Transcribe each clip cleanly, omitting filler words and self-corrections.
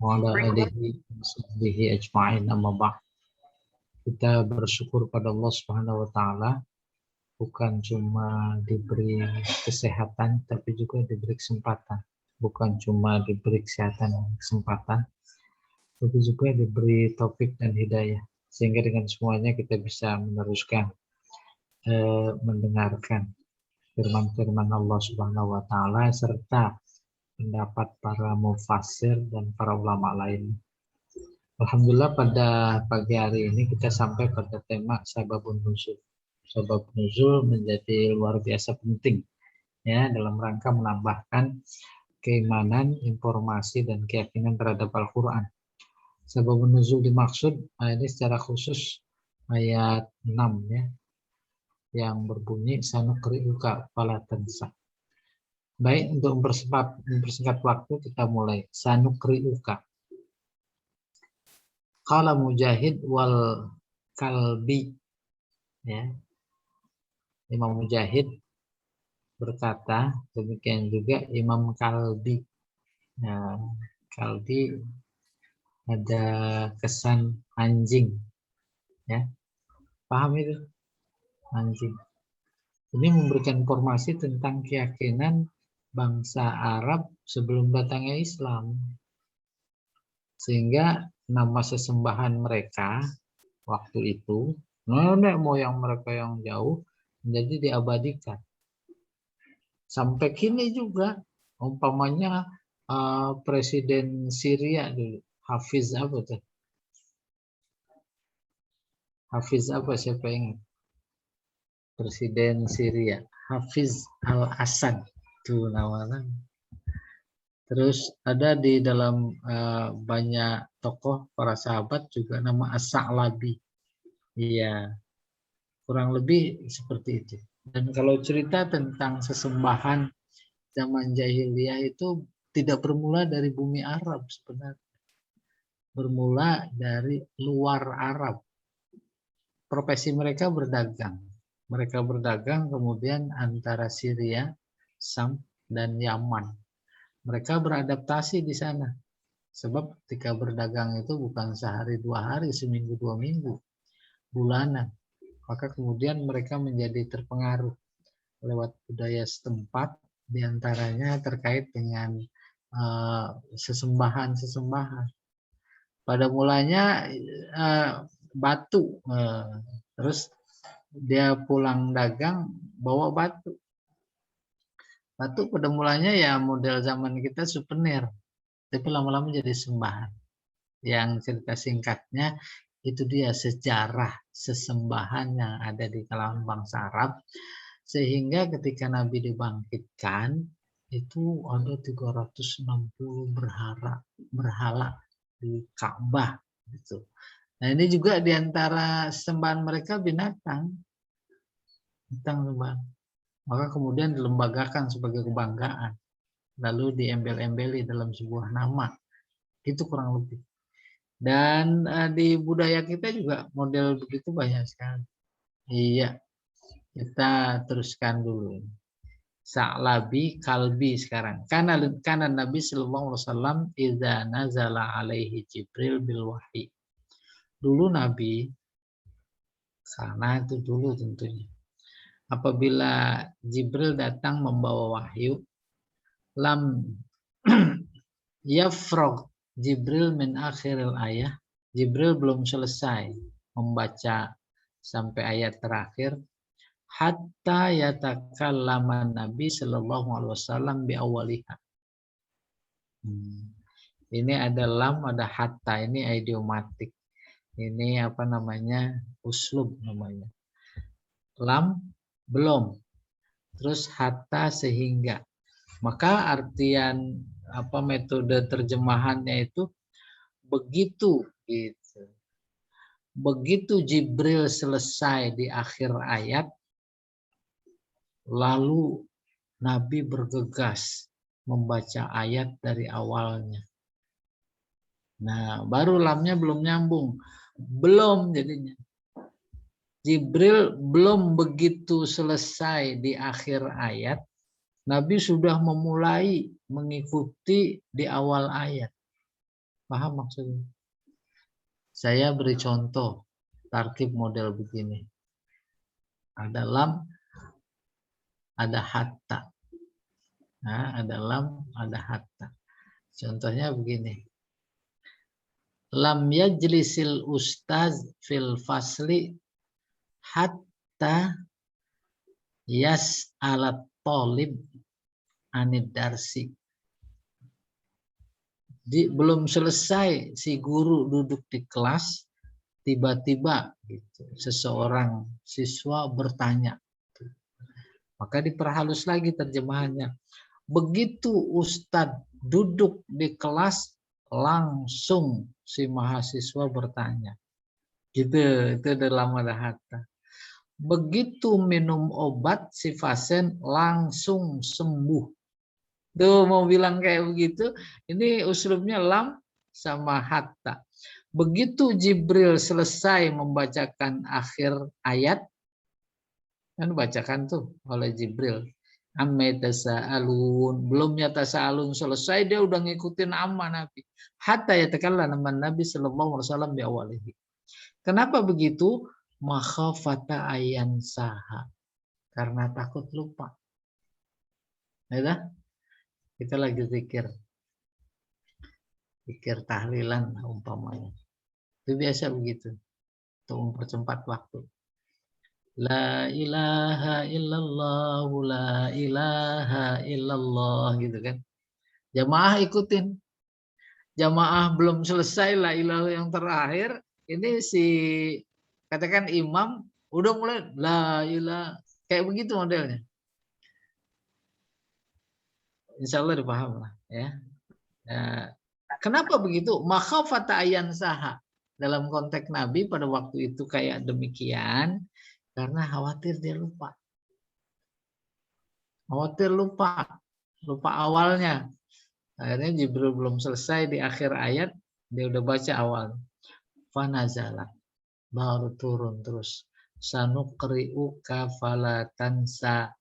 wa ala alihi wa sahbihi ajma'in, amma ba'd. Kita bersyukur pada Allah Subhanahu wa taala, bukan cuma diberi kesehatan tapi juga diberi kesempatan. Bukan cuma diberi kesehatan dan kesempatan, tapi juga diberi taufik dan hidayah, sehingga dengan semuanya kita bisa meneruskan mendengarkan firman-firman Allah Subhanahu wa taala serta pendapat para mufassir dan para ulama lain. Alhamdulillah pada pagi hari ini kita sampai pada tema sababun nuzul. Sabab nuzul menjadi luar biasa penting ya dalam rangka menambahkan keimanan, informasi dan keyakinan terhadap Al-Qur'an. Sababun nuzul dimaksud ini secara khusus ayat 6 ya, yang berbunyi sanukri'uka fala tansa. Baik, untuk mempersingkat waktu kita mulai. Sanukri'uka. Qala Mujahid wal Kalbi, ya. Imam Mujahid berkata, demikian juga Imam Kalbi. Nah, Kalbi ada kesan anjing, ya. Paham itu? Anjing. Ini memberikan informasi tentang keyakinan bangsa Arab sebelum datangnya Islam. Sehingga nama sesembahan mereka waktu itu, nenek moyang mereka yang jauh, menjadi diabadikan. Sampai kini juga, umpamanya Presiden Syria dulu, Hafiz apa tuh? Hafiz apa, siapa ingat? Presiden Syria, Hafiz al-Assad, itu namanya. Terus ada di dalam banyak tokoh para sahabat juga nama As-Sa'labi. Iya, kurang lebih seperti itu. Dan kalau cerita tentang sesembahan zaman jahiliyah itu tidak bermula dari bumi Arab sebenarnya. Bermula dari luar Arab. Profesi mereka berdagang. Mereka berdagang kemudian antara Syria, Sam, dan Yaman. Mereka beradaptasi di sana. Sebab ketika berdagang itu bukan sehari dua hari, seminggu dua minggu, bulanan. Maka kemudian mereka menjadi terpengaruh lewat budaya setempat, diantaranya terkait dengan sesembahan-sesembahan. Pada mulanya batu, terus dia pulang dagang bawa batu. Batu pada mulanya ya model zaman kita souvenir, tapi lama-lama jadi sembahan. Yang cerita singkatnya itu dia sejarah sesembahan yang ada di kalangan bangsa Arab, sehingga ketika Nabi dibangkitkan itu ada 360 berhala di Ka'bah gitu. Nah, ini juga diantara sembahan mereka binatang sembahan. Maka kemudian dilembagakan sebagai kebanggaan, lalu diembel-embeli dalam sebuah nama. Itu kurang lebih. Dan di budaya kita juga model begitu banyak sekali. Iya, kita teruskan dulu. Sa'labi Kalbi sekarang. Karena Nabi sallallahu alaihi wasallam idza nazala alaihi Jibril bil wahyi. Dulu Nabi, karena itu dulu tentunya, apabila Jibril datang membawa wahyu, lam yafrog Jibril min akhiril ayah. Jibril belum selesai membaca sampai ayat terakhir, hatta yatakallama Nabi sallallahu alaihi wasallam bi awwaliha. Ini ada lam, ada hatta, ini idiomatik. Ini apa namanya? Uslub namanya. Lam belum. Terus hatta sehingga. Maka artian apa metode terjemahannya itu begitu gitu. Begitu Jibril selesai di akhir ayat, lalu Nabi bergegas membaca ayat dari awalnya. Nah, baru lamnya belum nyambung. Belum jadinya. Jibril belum begitu selesai di akhir ayat, Nabi sudah memulai mengikuti di awal ayat. Paham maksudnya? Saya beri contoh tarkib model begini. Ada lam, ada hatta. Nah, ada lam, ada hatta. Contohnya begini. Lam yajlisil ustaz fil fasli hatta yas'alat talib anid darsi. Belum selesai si guru duduk di kelas, tiba-tiba gitu, seseorang siswa bertanya. Maka diperhalus lagi terjemahannya. Begitu Ustadz duduk di kelas, langsung si mahasiswa bertanya. Gitu, itu dalam ada hatta. Begitu minum obat, si pasien langsung sembuh. Tuh mau bilang kayak begitu, ini uslubnya lam sama hatta. Begitu Jibril selesai membacakan akhir ayat, kan bacakan tuh oleh Jibril. Amma tasa'alun, belum tasa'alun selesai dia udah ngikutin amma Nabi. Hatta yatakallam Nabi sallallahu alaihi wasallam bi awalihi. Kenapa begitu? Makhafata ayan saha. Karena takut lupa. Ya, kita lagi zikir tahlilan umpamanya. Itu biasa begitu. Untuk mempercepat waktu. La ilaha illallah, la ilaha illallah gitu kan. Jamaah ikutin. Jamaah belum selesai la ilaha yang terakhir, ini si katakan imam udah mulai la ilaha kayak begitu modelnya. Insya Allah dipaham lah ya. Kenapa begitu? Makhafata ayan saha. Dalam konteks Nabi pada waktu itu kayak demikian karena khawatir dia lupa. Khawatir lupa awalnya. Akhirnya Jibril belum selesai di akhir ayat, dia udah baca awal. Fanazala, baru turun terus. Sanuqri'uka falatansa,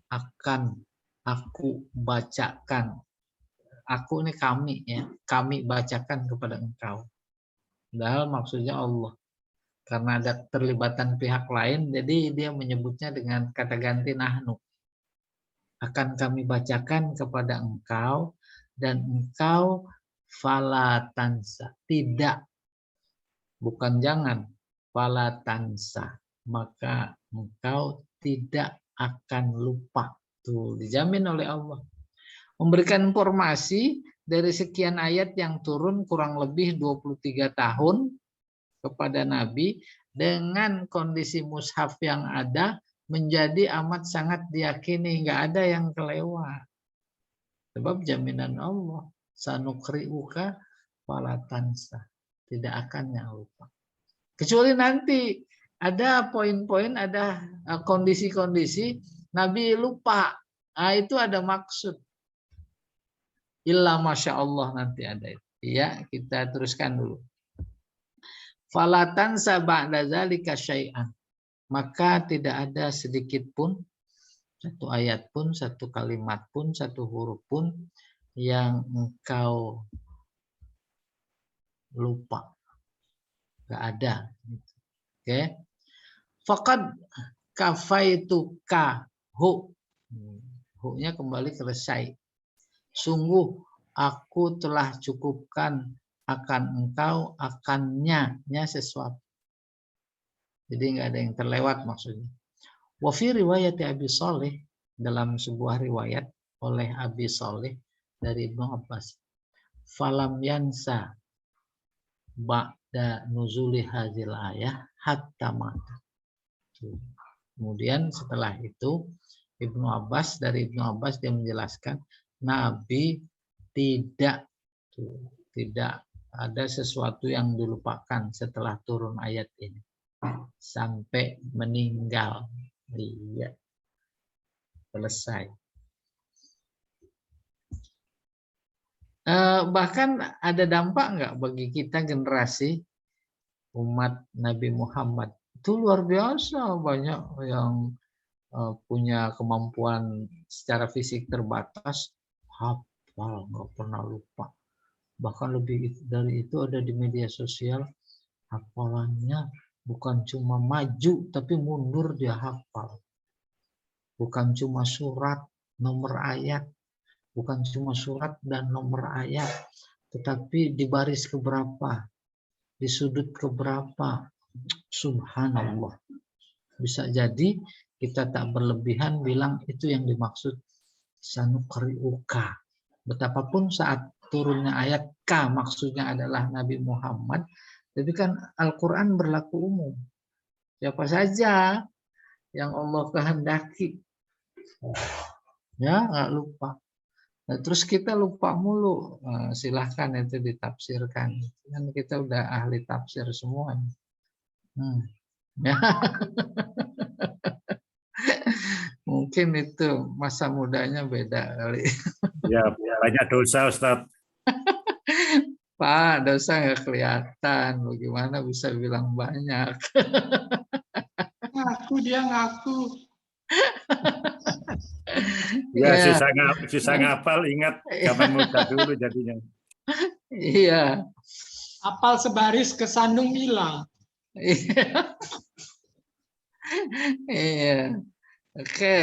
akan aku bacakan. Aku ini kami ya, kami bacakan kepada engkau. Padahal maksudnya Allah. Karena ada terlibatan pihak lain, jadi dia menyebutnya dengan kata ganti nahnu. Akan kami bacakan kepada engkau dan engkau falatansa, tidak, bukan jangan, falatansa, maka engkau tidak akan lupa. Tuh dijamin oleh Allah. Memberikan informasi dari sekian ayat yang turun kurang lebih 23 tahun kepada Nabi dengan kondisi mushaf yang ada menjadi amat sangat diyakini, nggak ada yang kelewat. Sebab jaminan Allah, sanukri'uka falatansa, tidak akan yang lupa. Kecuali nanti ada poin-poin, ada kondisi-kondisi Nabi lupa. Nah, itu ada maksud. Illa masya Allah nanti ada itu. Ya, kita teruskan dulu. Falatansa ba'da dzalika syai'an. Maka tidak ada sedikit pun, satu ayat pun, satu kalimat pun, satu huruf pun yang engkau lupa. Gak ada. Oke. Faqad kafaituka hu. Hu-nya kembali selesai. Sungguh aku telah cukupkan akan engkau, akannya sesuatu. Jadi nggak ada yang terlewat maksudnya. Wa fi riwayat Abi Shalih, dalam sebuah riwayat oleh Abi Shalih dari Ibnu Abbas, falam yansa ba'da nuzuli hazil ayah hatta mata. Kemudian setelah itu dari Ibnu Abbas dia menjelaskan Nabi tidak ada sesuatu yang dilupakan setelah turun ayat ini sampai meninggal. Iya, selesai. Bahkan ada dampak nggak bagi kita generasi umat Nabi Muhammad? Itu luar biasa, banyak yang punya kemampuan secara fisik terbatas, hafal, nggak pernah lupa. Bahkan lebih dari itu ada di media sosial, hafalannya bukan cuma maju, tapi mundur dia hafal. Bukan cuma surat, nomor ayat, bukan cuma surat dan nomor ayat, tetapi di baris keberapa, di sudut keberapa. Subhanallah. Bisa jadi kita tak berlebihan bilang itu yang dimaksud sanuqri'uka. Betapapun saat turunnya ayat K maksudnya adalah Nabi Muhammad, tapi kan Al-Quran berlaku umum. Siapa saja yang Allah kehendaki, ya nggak lupa. Nah, terus kita lupa mulu, silahkan itu ditafsirkan. Kan kita udah ahli tafsir semua. Ya. Mungkin itu masa mudanya beda kali. Ya, banyak dosa Ustadz. Pak, dosa nggak kelihatan. Bagaimana bisa bilang banyak? Ngaku dia ngaku. Ya, Ya, susah ngapal, ingat zaman muda dulu jadinya. iya. Apal sebaris ke Sandung hilang. Iya. Iya. Oke.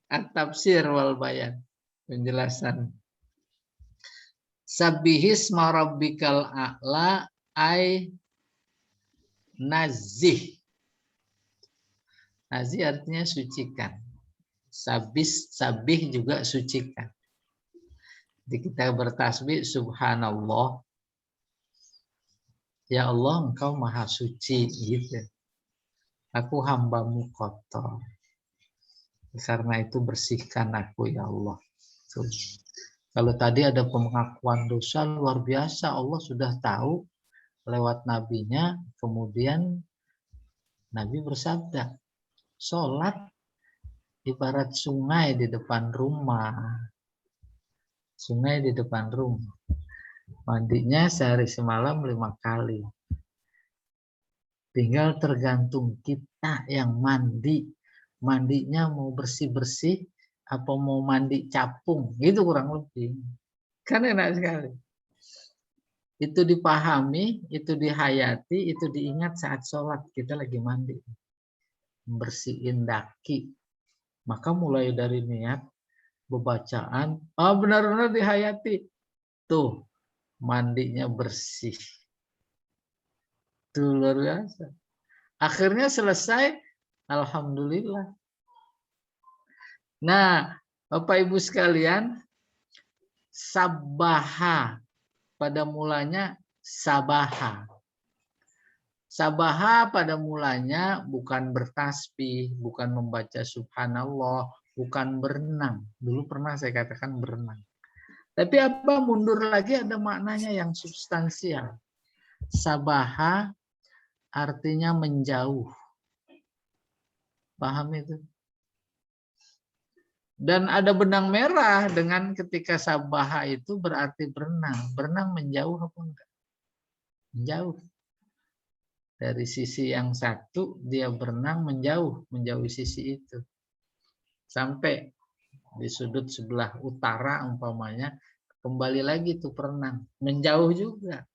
At-tafsir wal bayan. Penjelasan. Sabbihisma rabbikal a'la ay nazih. Nazih artinya sucikan. Sabih juga sucikan. Jadi kita bertasbih subhanallah. Ya Allah, engkau maha suci gitu. Aku hambamu kotor. Karena itu bersihkan aku ya Allah. Tuh. Kalau tadi ada pengakuan dosa luar biasa, Allah sudah tahu lewat nabinya, kemudian Nabi bersabda, sholat ibarat sungai di depan rumah. Sungai di depan rumah. Mandinya sehari semalam 5 kali. Tinggal tergantung kita yang mandi. Mandinya mau bersih-bersih, apa mau mandi capung. Gitu kurang lebih. Kan enak sekali. Itu dipahami, itu dihayati, itu diingat saat sholat. Kita lagi mandi. Bersihin daki. Maka mulai dari niat, bebacaan, benar-benar dihayati. Tuh, mandinya bersih. Tuh luar biasa. Akhirnya selesai, alhamdulillah. Nah, Bapak Ibu sekalian, sabaha pada mulanya sabaha. Sabaha pada mulanya bukan bertasbih, bukan membaca subhanallah, bukan berenang. Dulu pernah saya katakan berenang. Tapi apa mundur lagi ada maknanya yang substansial. Sabaha artinya menjauh. Paham itu? Dan ada benang merah dengan ketika sabaha itu berarti berenang. Berenang menjauh apa enggak? Menjauh. Dari sisi yang satu dia berenang menjauh, menjauhi sisi itu. Sampai di sudut sebelah utara umpamanya, kembali lagi tuh berenang. Menjauh juga.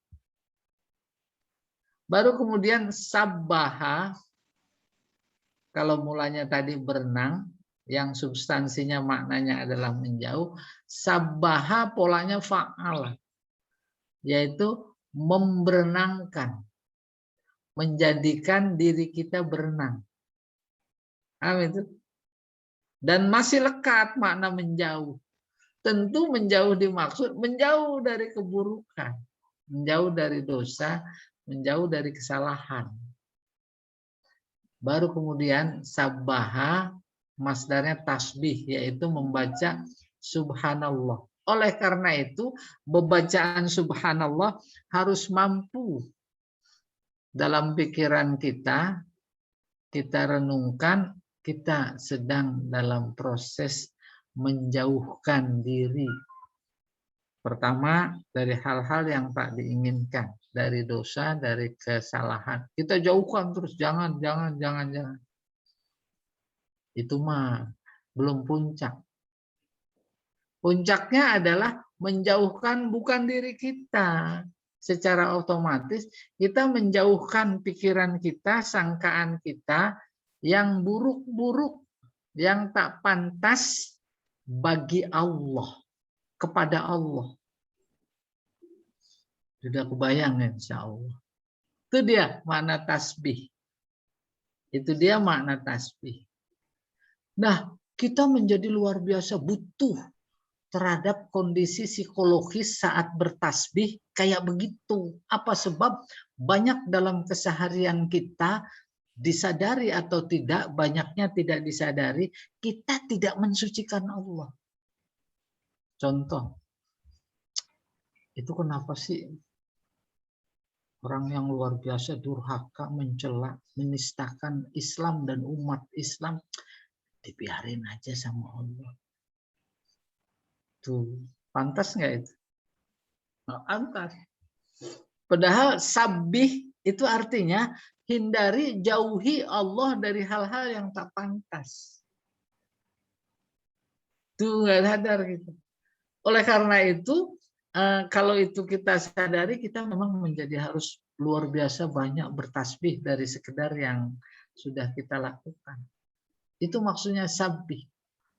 Baru kemudian sabaha, kalau mulanya tadi berenang, yang substansinya maknanya adalah menjauh, sabaha polanya fa'al, yaitu memberenangkan, menjadikan diri kita berenang. Itu. Dan masih lekat makna menjauh. Tentu menjauh dimaksud menjauh dari keburukan, menjauh dari dosa, menjauh dari kesalahan. Baru kemudian sabaha, masdarnya tasbih, yaitu membaca subhanallah. Oleh karena itu, pembacaan subhanallah harus mampu dalam pikiran kita renungkan, kita sedang dalam proses menjauhkan diri. Pertama, dari hal-hal yang tak diinginkan, dari dosa, dari kesalahan. Kita jauhkan terus, jangan. Itu mah belum puncak. Puncaknya adalah menjauhkan bukan diri kita. Secara otomatis kita menjauhkan pikiran kita, sangkaan kita yang buruk-buruk, yang tak pantas bagi Allah, kepada Allah. Sudah kebayang insya Allah. Itu dia makna tasbih. Itu dia makna tasbih. Nah, kita menjadi luar biasa butuh terhadap kondisi psikologis saat bertasbih kayak begitu. Apa sebab? Banyak dalam keseharian kita, disadari atau tidak, banyaknya tidak disadari, kita tidak mensucikan Allah. Contoh, itu kenapa sih orang yang luar biasa durhaka, mencela, menistakan Islam dan umat Islam, dibiarin aja sama Allah. Tuh, pantas nggak itu? Nggak pantas. Padahal sabih itu artinya hindari, jauhi Allah dari hal-hal yang tak pantas. Tuh nggak sadar gitu. Oleh karena itu, kalau itu kita sadari, kita memang menjadi harus luar biasa banyak bertasbih dari sekedar yang sudah kita lakukan. Itu maksudnya sabih,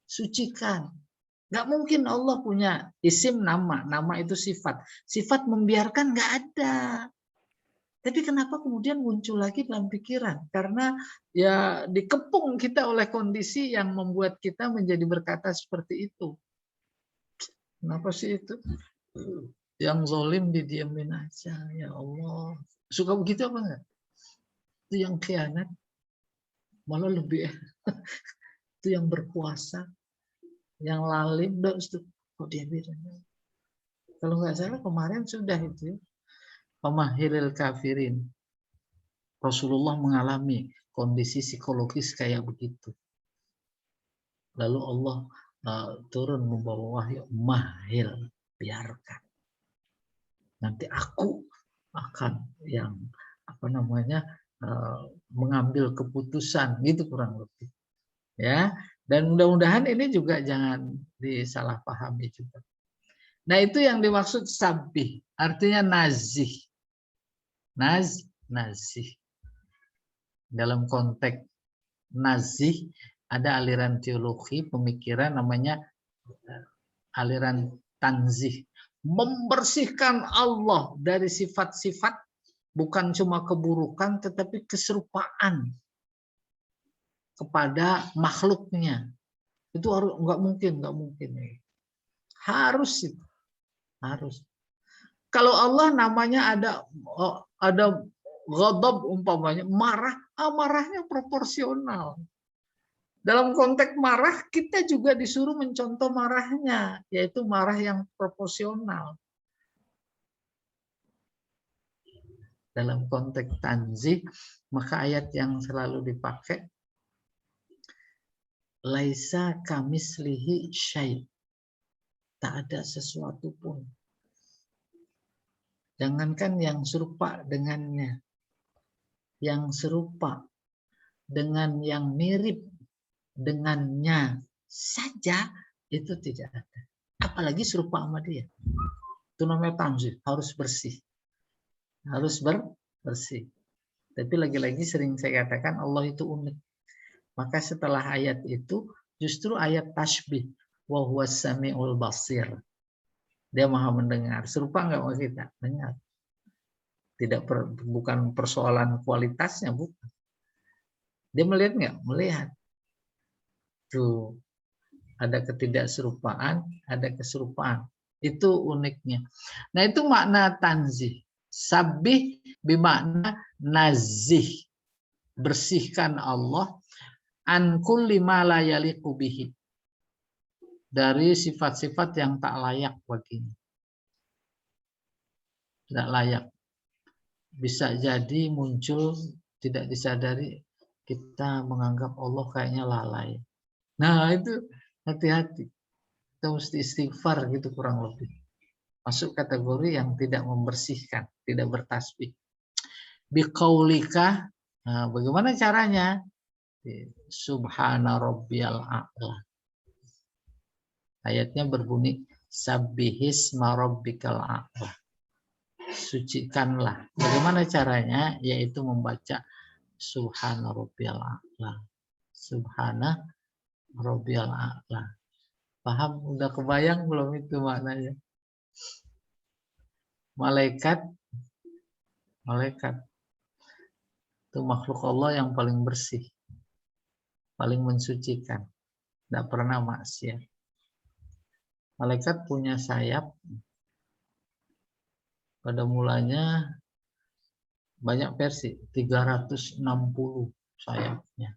sucikan. Nggak mungkin Allah punya isim nama, nama itu sifat. Sifat membiarkan nggak ada. Tapi kenapa kemudian muncul lagi dalam pikiran? Karena ya dikepung kita oleh kondisi yang membuat kita menjadi berkata seperti itu. Kenapa sih itu? Yang zalim didiamin aja, ya Allah. Suka begitu apa enggak? Itu yang khianat. Malah lebih itu yang berpuasa, yang lalim, kok dia bilang. Kalau nggak salah kemarin sudah itu, pemahiril kafirin. Rasulullah mengalami kondisi psikologis kayak begitu. Lalu Allah turun membawa wahyu, mahil, biarkan. Nanti aku akan yang mengambil keputusan, gitu kurang lebih. Ya, dan mudah-mudahan ini juga jangan disalahpahami juga. Nah, itu yang dimaksud sabih, artinya nazih. Nazih. Dalam konteks nazih ada aliran teologi pemikiran namanya aliran tanzih, membersihkan Allah dari sifat-sifat bukan cuma keburukan tetapi keserupaan kepada makhluknya. Itu harus nggak mungkin. Harus itu. Harus. Kalau Allah namanya ada ghadab umpamanya, marah, marahnya proporsional. Dalam konteks marah, kita juga disuruh mencontoh marahnya, yaitu marah yang proporsional. Dalam konteks tanzih, maka ayat yang selalu dipakai, laisa kamislihi syai'. Tak ada sesuatu pun. Jangankan yang serupa dengannya. Yang serupa dengan yang mirip dengannya saja itu tidak ada. Apalagi serupa sama dia. Itu namanya tanzih, harus bersih. Harus bersih. Tapi lagi-lagi sering saya katakan Allah itu unik. Maka setelah ayat itu justru ayat tasbih. Wa huwas samiul basir. Dia maha mendengar. Serupa nggak sama kita? Dengar. Bukan persoalan kualitasnya, bukan. Dia melihat nggak? Melihat. Tuh, ada ketidakserupaan, ada keserupaan. Itu uniknya. Nah, itu makna tanzih. Sabih bermakna nazih. Bersihkan Allah an kulli ma la yaliqu bihi. Dari sifat-sifat yang tak layak baginya. Tidak layak. Bisa jadi muncul tidak disadari kita menganggap Allah kayaknya lalai. Nah, itu hati-hati. Kita mesti istighfar gitu kurang lebih. Masuk kategori yang tidak membersihkan, tidak bertasbih. Biqaulika, nah, bagaimana caranya? Subhana rabbiyal a'la. Ayatnya berbunyi sabbihisma rabbikal a'la. Sucikanlah. Bagaimana caranya? Yaitu membaca subhana rabbiyal a'la. Subhana rabbiyal a'la. Paham? Udah kebayang belum itu maknanya? Malaikat itu makhluk Allah yang paling bersih, paling mensucikan, tidak pernah maksiat. Malaikat punya sayap, pada mulanya banyak versi, 360 sayapnya.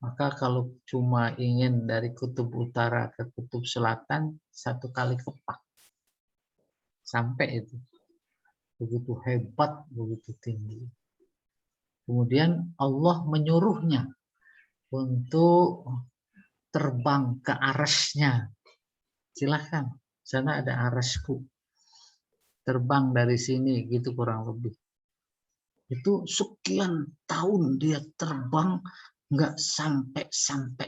Maka kalau cuma ingin dari kutub utara ke kutub selatan, 1 kali kepak. Sampai itu. Begitu hebat, begitu tinggi. Kemudian Allah menyuruhnya untuk terbang ke arasnya. Silahkan, sana ada arasku. Terbang dari sini, gitu kurang lebih. Itu sekian tahun dia terbang, nggak sampai-sampai.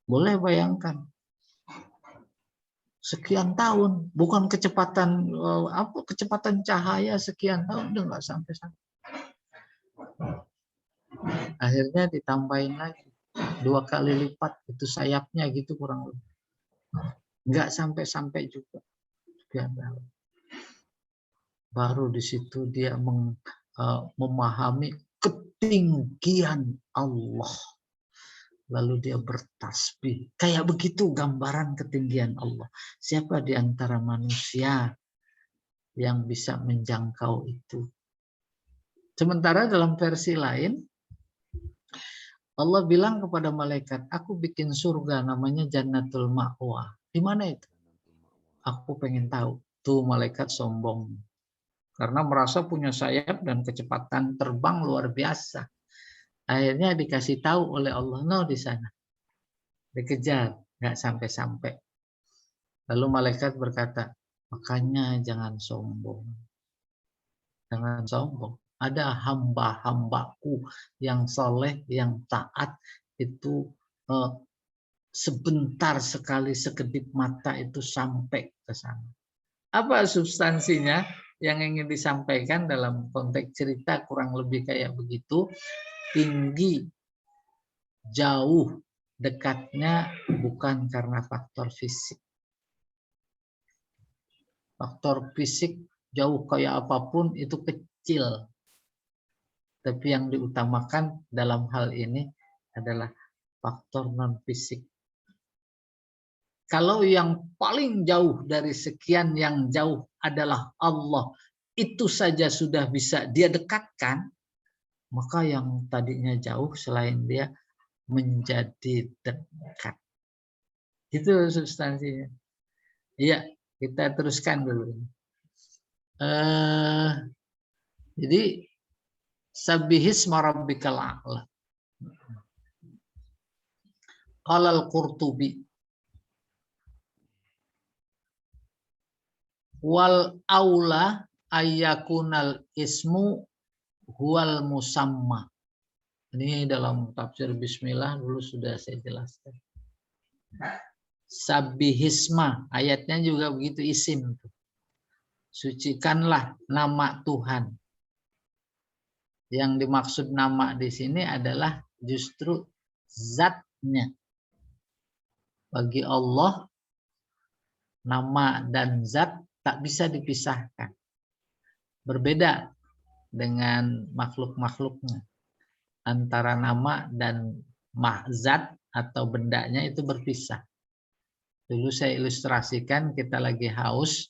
Boleh bayangkan. Sekian tahun, bukan kecepatan kecepatan cahaya sekian tahun, udah nggak sampai-sampai. Akhirnya ditambahin lagi 2 kali lipat itu sayapnya gitu kurang lebih. Nggak sampai-sampai juga. Baru di situ dia memahami ketinggian Allah. Lalu dia bertasbih. Kayak begitu gambaran ketinggian Allah. Siapa di antara manusia yang bisa menjangkau itu? Sementara dalam versi lain, Allah bilang kepada malaikat, aku bikin surga namanya Jannatul Ma'wa. Di mana itu? Aku pengen tahu. Tuh malaikat sombong. Karena merasa punya sayap dan kecepatan terbang luar biasa. Akhirnya dikasih tahu oleh Allah, no di sana. Dikejar, nggak sampai-sampai. Lalu malaikat berkata, makanya jangan sombong. Jangan sombong. Ada hamba-hambaku yang soleh, yang taat, itu sebentar sekali sekedip mata itu sampai ke sana. Apa substansinya yang ingin disampaikan dalam konteks cerita kurang lebih kayak begitu. Tinggi, jauh, dekatnya bukan karena faktor fisik. Faktor fisik jauh kayak apapun itu kecil. Tapi yang diutamakan dalam hal ini adalah faktor non-fisik. Kalau yang paling jauh dari sekian yang jauh adalah Allah, itu saja sudah bisa dia dekatkan, maka yang tadinya jauh selain dia menjadi dekat. Itu substansinya. Iya, kita teruskan dulu. Jadi sabbihisma rabbikal a'la. Qala al-Qurtubi wal aula ayyakunal ismu huwal musamma. Ini dalam tafsir Bismillah dulu sudah saya jelaskan. Sabbihisma, ayatnya juga begitu, isim. Sucikanlah nama Tuhan. Yang dimaksud nama di sini adalah justru zatnya. Bagi Allah, nama dan zat tak bisa dipisahkan. Berbeda dengan makhluk-makhluknya. Antara nama dan zat atau bendanya itu berpisah. Dulu saya ilustrasikan, kita lagi haus,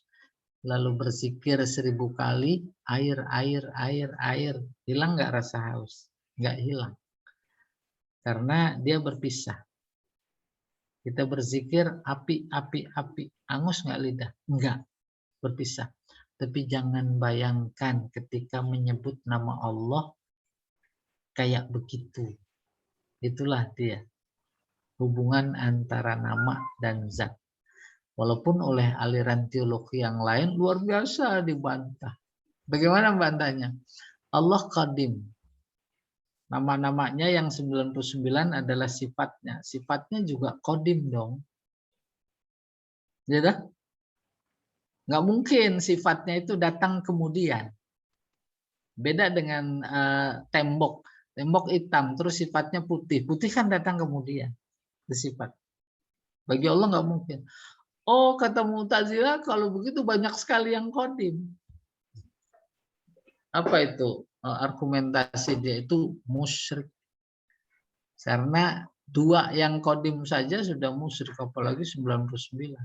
lalu berzikir 1000 kali, air. Hilang nggak rasa haus? Nggak hilang. Karena dia berpisah. Kita berzikir, api. Angus nggak lidah? Enggak. Berpisah. Tapi jangan bayangkan ketika menyebut nama Allah, kayak begitu. Itulah dia. Hubungan antara nama dan zat. Walaupun oleh aliran teologi yang lain luar biasa dibantah. Bagaimana bantahnya? Allah qadim. Nama-namanya yang 99 adalah sifatnya. Sifatnya juga kodim dong. Ya dah? Nggak mungkin sifatnya itu datang kemudian. Beda dengan tembok. Tembok hitam, terus sifatnya putih. Putih kan datang kemudian. Itu sifat. Bagi Allah nggak mungkin. Oh, kata Mu'tazilah, kalau begitu banyak sekali yang kodim. Apa itu? Argumentasi dia itu musyrik. Karena 2 yang kodim saja sudah musyrik, apalagi 99.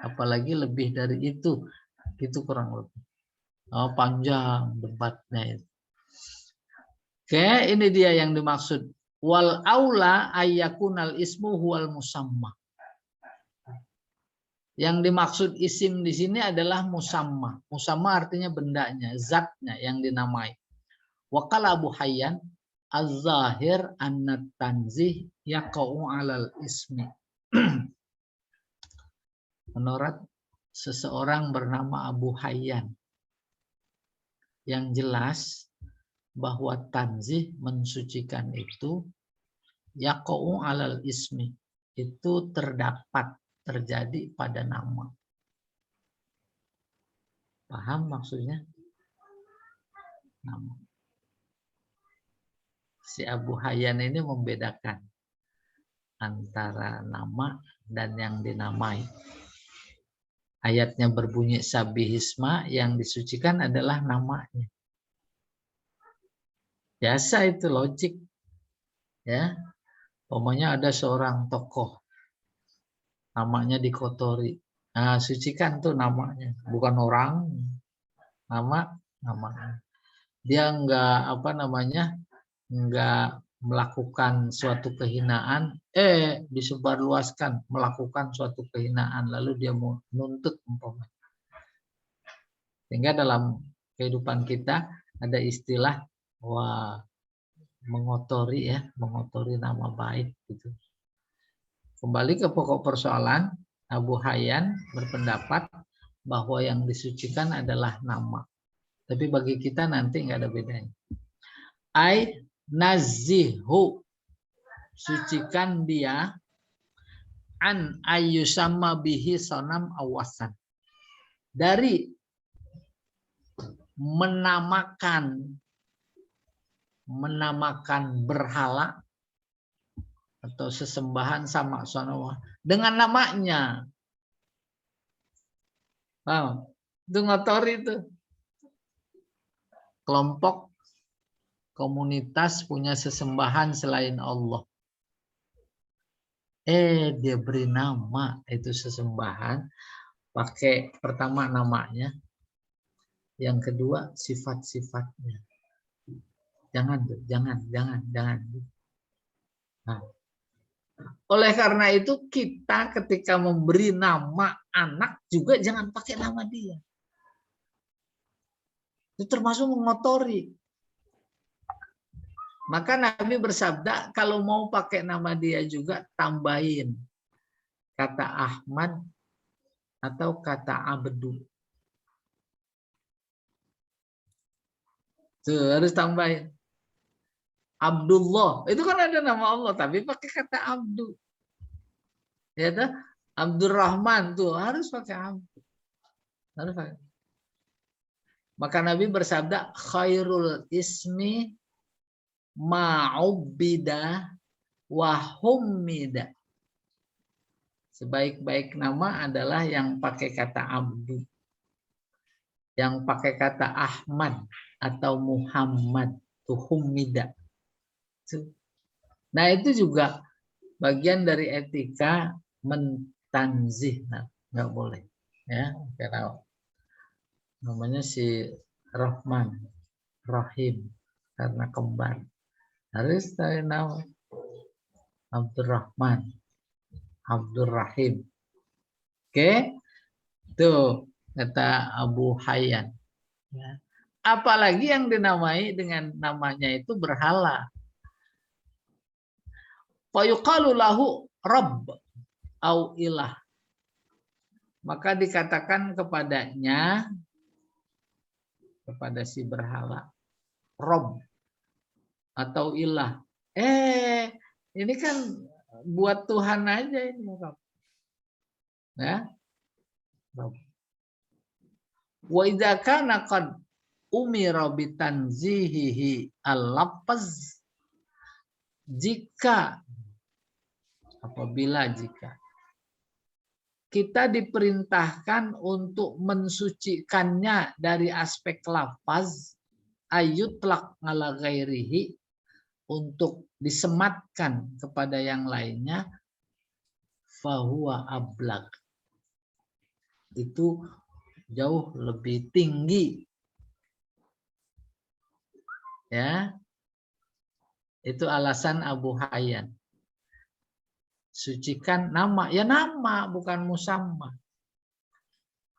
Apalagi lebih dari itu. Itu kurang lebih. Panjang debatnya itu. Oke, ini dia yang dimaksud. Wal aula ayyakunal ismu huwal musamma. Yang dimaksud isim di sini adalah musamma. Musamma artinya bendanya, zatnya yang dinamai. Wa qala Abu Hayyan az-zahir anna tanzih yaqa'u 'alal ismi. Menurut seseorang bernama Abu Hayyan, yang jelas bahwa tanzih mensucikan itu yaqa'u 'alal ismi, itu terdapat, terjadi pada nama. Paham maksudnya? Nama. Si Abu Hayyan ini membedakan antara nama dan yang dinamai. Ayatnya berbunyi sabihisma, yang disucikan adalah namanya. Biasa itu logik. Ya. Pokoknya ada seorang tokoh, namanya dikotori. Nah, sucikan tuh namanya, bukan orang. Namanya. Dia enggak enggak melakukan suatu kehinaan, disebarluaskan melakukan suatu kehinaan, lalu dia menuntut umpamanya. Sehingga dalam kehidupan kita ada istilah mengotori nama baik gitu. Kembali ke pokok persoalan, Abu Hayyan berpendapat bahwa yang disucikan adalah nama. Tapi bagi kita nanti nggak ada bedanya. Ai nazihu, sucikan dia, an ayyusama bihi sonam awasan, dari menamakan berhala atau sesembahan sama sonam dengan namanya. Wow, itu ngotori itu. Kelompok komunitas punya sesembahan selain Allah. Dia beri nama itu sesembahan, pakai pertama namanya, yang kedua sifat-sifatnya. Jangan. Nah, oleh karena itu kita ketika memberi nama anak juga jangan pakai nama dia. Itu termasuk mengotori. Maka Nabi bersabda, kalau mau pakai nama dia juga tambahin kata Ahmad atau kata Abdu. Tuh, harus tambahin. Abdullah, itu kan ada nama Allah, tapi pakai kata Abdu. Ya tuh, Abdurrahman tuh harus pakai Abdu. Harus pakai. Maka Nabi bersabda, khairul ismi ma'ubbida wa hummida. Sebaik-baik nama adalah yang pakai kata Abdu, yang pakai kata Ahmad atau Muhammad, tuh hummida. Nah, itu juga bagian dari etika mentanzih. Nah, nggak boleh, ya, karena namanya si Rahman, Rahim, karena kembar. Harus dari nama Abdurrahman, Abdurrahim. Oke, tuh kata Abu Hayyan. Ya. Apalagi yang dinamai dengan namanya itu berhala. Fayuqalu lahu Rabb au ilah. Maka dikatakan kepadanya, kepada si berhala, Rabb. atau ilah. Ini kan buat Tuhan aja ini, Rob. Ya. Rob. Wa idza kana qad umira bitanzihihi al-lafaz, apabila kita diperintahkan untuk mensucikannya dari aspek lafaz, ayutlaq ala ghairihi, untuk disematkan kepada yang lainnya, fahuwa ablag, itu jauh lebih tinggi. Ya, itu alasan Abu Hayyan. Sucikan nama, ya nama, bukan musamma.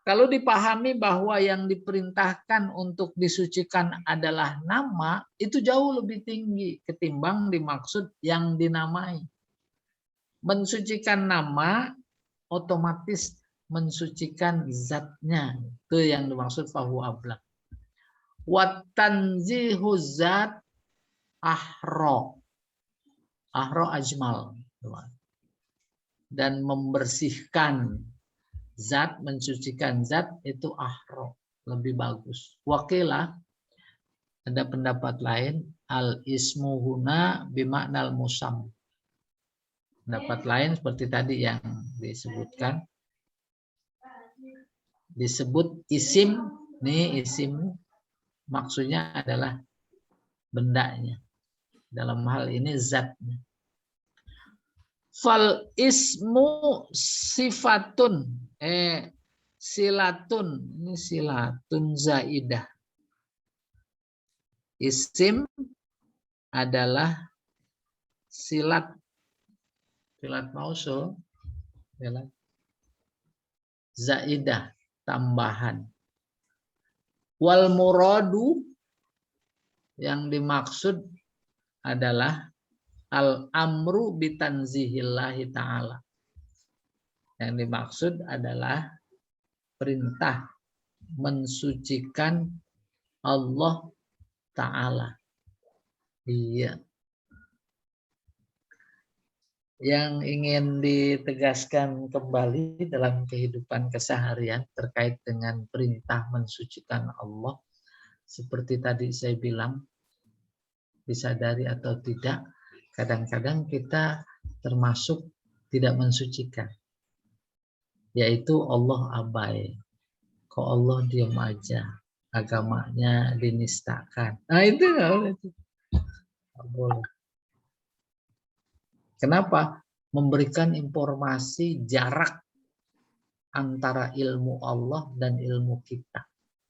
Kalau dipahami bahwa yang diperintahkan untuk disucikan adalah nama, itu jauh lebih tinggi ketimbang dimaksud yang dinamai. Mensucikan nama otomatis mensucikan zatnya, itu yang dimaksud fahu ablaq. Wa tanzihu zat ahra ajmal, dan membersihkan zat, mensucikan zat itu ahra, lebih bagus. Wakilah, ada pendapat lain, al ismu huna bimaknal musam. Pendapat lain seperti tadi yang disebutkan, disebut isim, nih isim maksudnya adalah bendanya, dalam hal ini zatnya. Fal ismu sifatun, silatun, ini silatun zaidah. Isim adalah silat mausul, silat zaidah, tambahan. Wal muradu, yang dimaksud adalah al-amru bitanzihillahi ta'ala. Yang dimaksud adalah perintah mensucikan Allah Ta'ala. Iya. Yang ingin ditegaskan kembali dalam kehidupan keseharian terkait dengan perintah mensucikan Allah, seperti tadi saya bilang, disadari atau tidak, kadang-kadang kita termasuk tidak mensucikan, yaitu Allah abai, kok Allah diam aja, agamanya dinistakan. Nah itu nggak boleh. Kenapa? Memberikan informasi jarak antara ilmu Allah dan ilmu kita.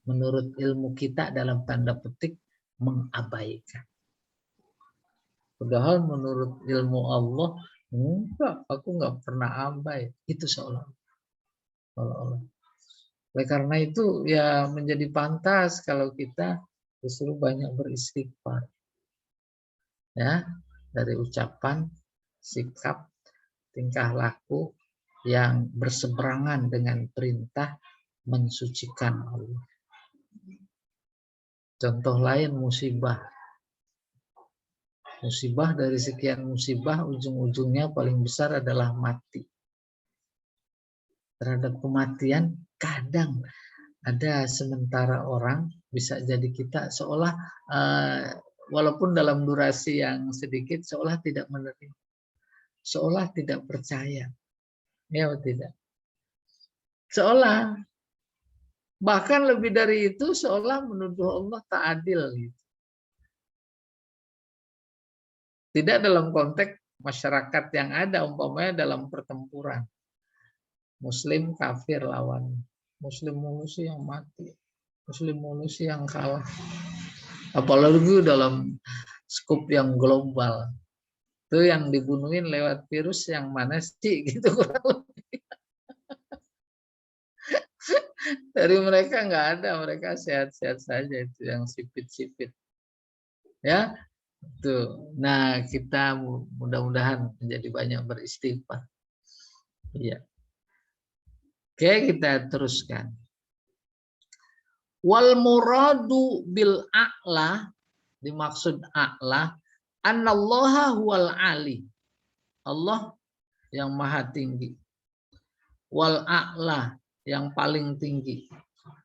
Menurut ilmu kita dalam tanda petik mengabaikan. Padahal menurut ilmu Allah, enggak, aku nggak pernah abai. Itu seolah-olah. Oleh karena itu ya menjadi pantas kalau kita justru banyak beristighfar. Ya, dari ucapan, sikap, tingkah laku yang berseberangan dengan perintah mensucikan Allah. Contoh lain musibah. Musibah, dari sekian musibah ujung-ujungnya paling besar adalah mati. Terhadap kematian kadang ada sementara orang bisa jadi kita seolah walaupun dalam durasi yang sedikit seolah tidak menerima, seolah tidak percaya, ya atau tidak? Seolah, bahkan lebih dari itu seolah menuduh Allah tak adil gitu. Tidak dalam konteks masyarakat yang ada, umpamanya dalam pertempuran. Muslim kafir lawan. Muslim mulu yang mati. Muslim mulu yang kalah. Apalagi dalam skup yang global. Itu yang dibunuhin lewat virus yang mana sih gitu kurang lebih. Dari mereka nggak ada, mereka sehat-sehat saja, itu yang sipit-sipit. Ya. Tuh. Nah, kita mudah-mudahan menjadi banyak beristighfar. Iya. Oke, kita teruskan. Wal muradu bil a'la, dimaksud a'la Annallaha huwal ali. Allah yang maha tinggi. Wal a'la, yang paling tinggi.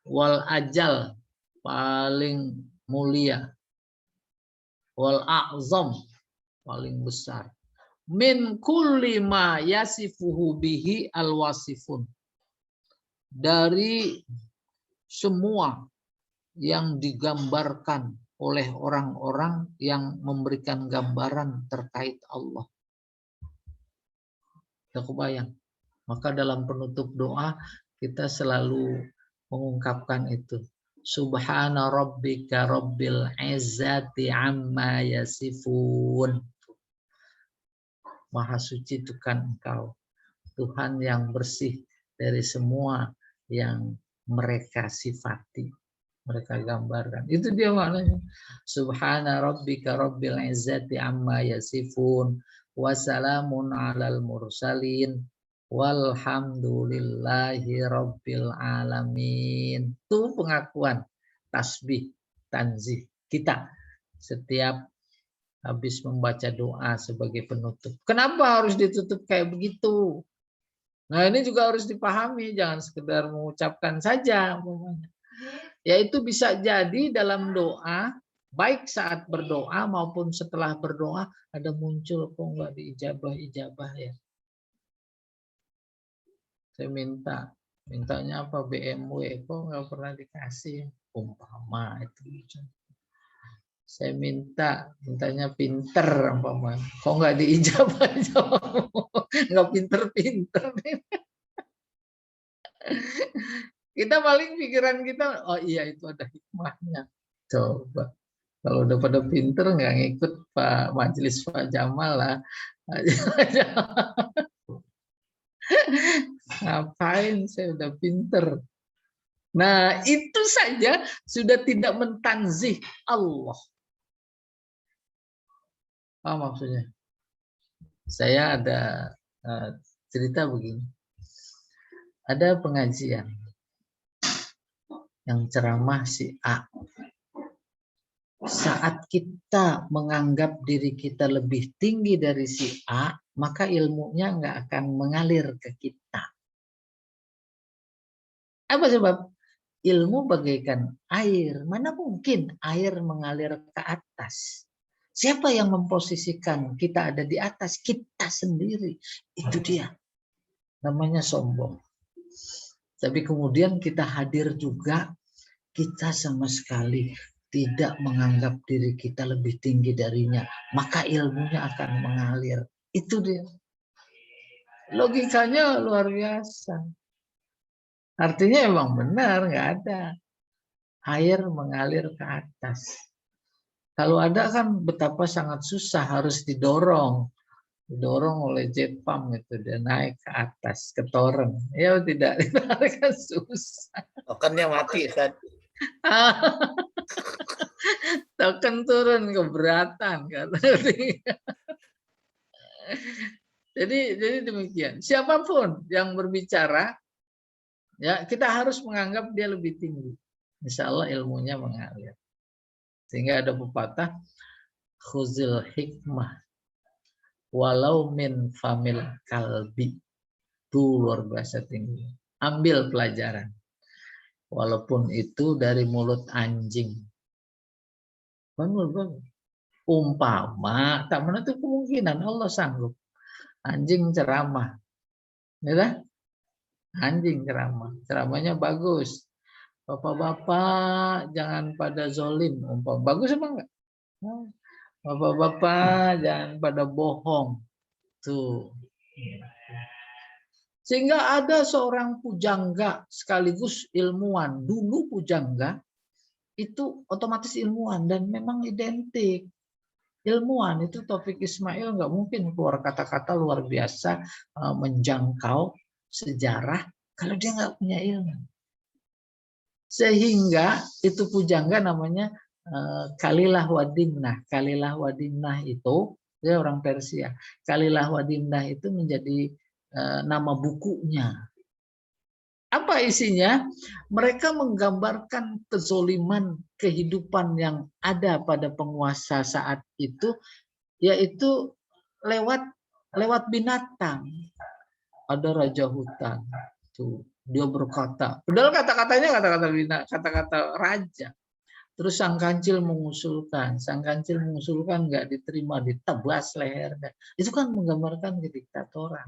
Wal ajal, paling mulia. Wal a'zam, paling besar. Min kulli ma yasifuhu bihi al-wasifun. Dari semua yang digambarkan oleh orang-orang yang memberikan gambaran terkait Allah. Tidak kebayang. Maka dalam penutup doa kita selalu mengungkapkan itu. Subhana rabbika rabbil izzati amma yasifun. Maha suci Tuhan Engkau, Tuhan yang bersih dari semua yang mereka sifati, mereka gambarkan. Itu dia maknanya. Subhana rabbika rabbil izzati amma yasifun wa salamun alal mursalin walhamdulillahi rabbil alamin. Itu pengakuan tasbih tanzih kita setiap habis membaca doa sebagai penutup. Kenapa harus ditutup kayak begitu? Nah, ini juga harus dipahami, jangan sekedar mengucapkan saja. Yaitu bisa jadi dalam doa, baik saat berdoa maupun setelah berdoa, ada muncul, kok nggak diijabah-ijabah ya. Saya mintanya apa, BMW, kok nggak pernah dikasih, umpama itu. Saya mintanya pinter, umpama, kok nggak diijabah-ijabah, nggak pinter-pinter. Kita paling pikiran kita, oh iya itu ada hikmahnya. Coba. Kalau udah pada pinter nggak ngikut Pak Majelis Pak Jamal lah. Ngapain, saya udah pinter. Nah, itu saja sudah tidak mentanzih Allah. Apa maksudnya? Saya ada cerita begini. Ada pengajian yang ceramah si A. Saat kita menganggap diri kita lebih tinggi dari si A, maka ilmunya nggak akan mengalir ke kita. Apa sebab? Ilmu bagaikan air. Mana mungkin air mengalir ke atas? Siapa yang memposisikan kita ada di atas? Kita sendiri. Itu dia. Namanya sombong. Tapi kemudian kita hadir juga, kita sama sekali tidak menganggap diri kita lebih tinggi darinya, maka ilmunya akan mengalir. Itu dia. Logikanya luar biasa. Artinya emang benar, nggak ada air mengalir ke atas. Kalau ada kan betapa sangat susah, harus didorong oleh jet pump itu, dia naik ke atas, ke toren. Ya tidak, kan susah. Tokennya mati, Ustaz. Token turun, keberatan kan. Jadi demikian. Siapapun yang berbicara, ya kita harus menganggap dia lebih tinggi. Insya Allah ilmunya mengalir. Sehingga ada pepatah, khuzil hikmah walau min famil kalbi. Itu luar biasa tinggi. Ambil pelajaran. Walaupun itu dari mulut anjing. Umpama, tak menutup kemungkinan Allah sanggup. Anjing ceramah. Ya, anjing ceramah. Ceramahnya bagus. Bapak-bapak jangan pada zolim. Bagus apa enggak? Bapak-bapak jangan pada bohong. Tuh. Sehingga ada seorang pujangga sekaligus ilmuwan. Dulu pujangga itu otomatis ilmuwan dan memang identik. Ilmuwan itu Taufik Ismail nggak mungkin keluar kata-kata luar biasa menjangkau sejarah kalau dia nggak punya ilmu. Sehingga itu pujangga namanya Kalilah Wadimnah. Kalilah Wadimnah itu dia orang Persia. Kalilah Wadimnah itu menjadi nama bukunya. Apa isinya? Mereka menggambarkan kezoliman kehidupan yang ada pada penguasa saat itu yaitu lewat binatang. Ada raja hutan, tuh dia berkata, padahal kata-katanya kata-kata raja. Terus sang kancil mengusulkan nggak diterima, ditebas lehernya. Itu kan menggambarkan kediktatoran.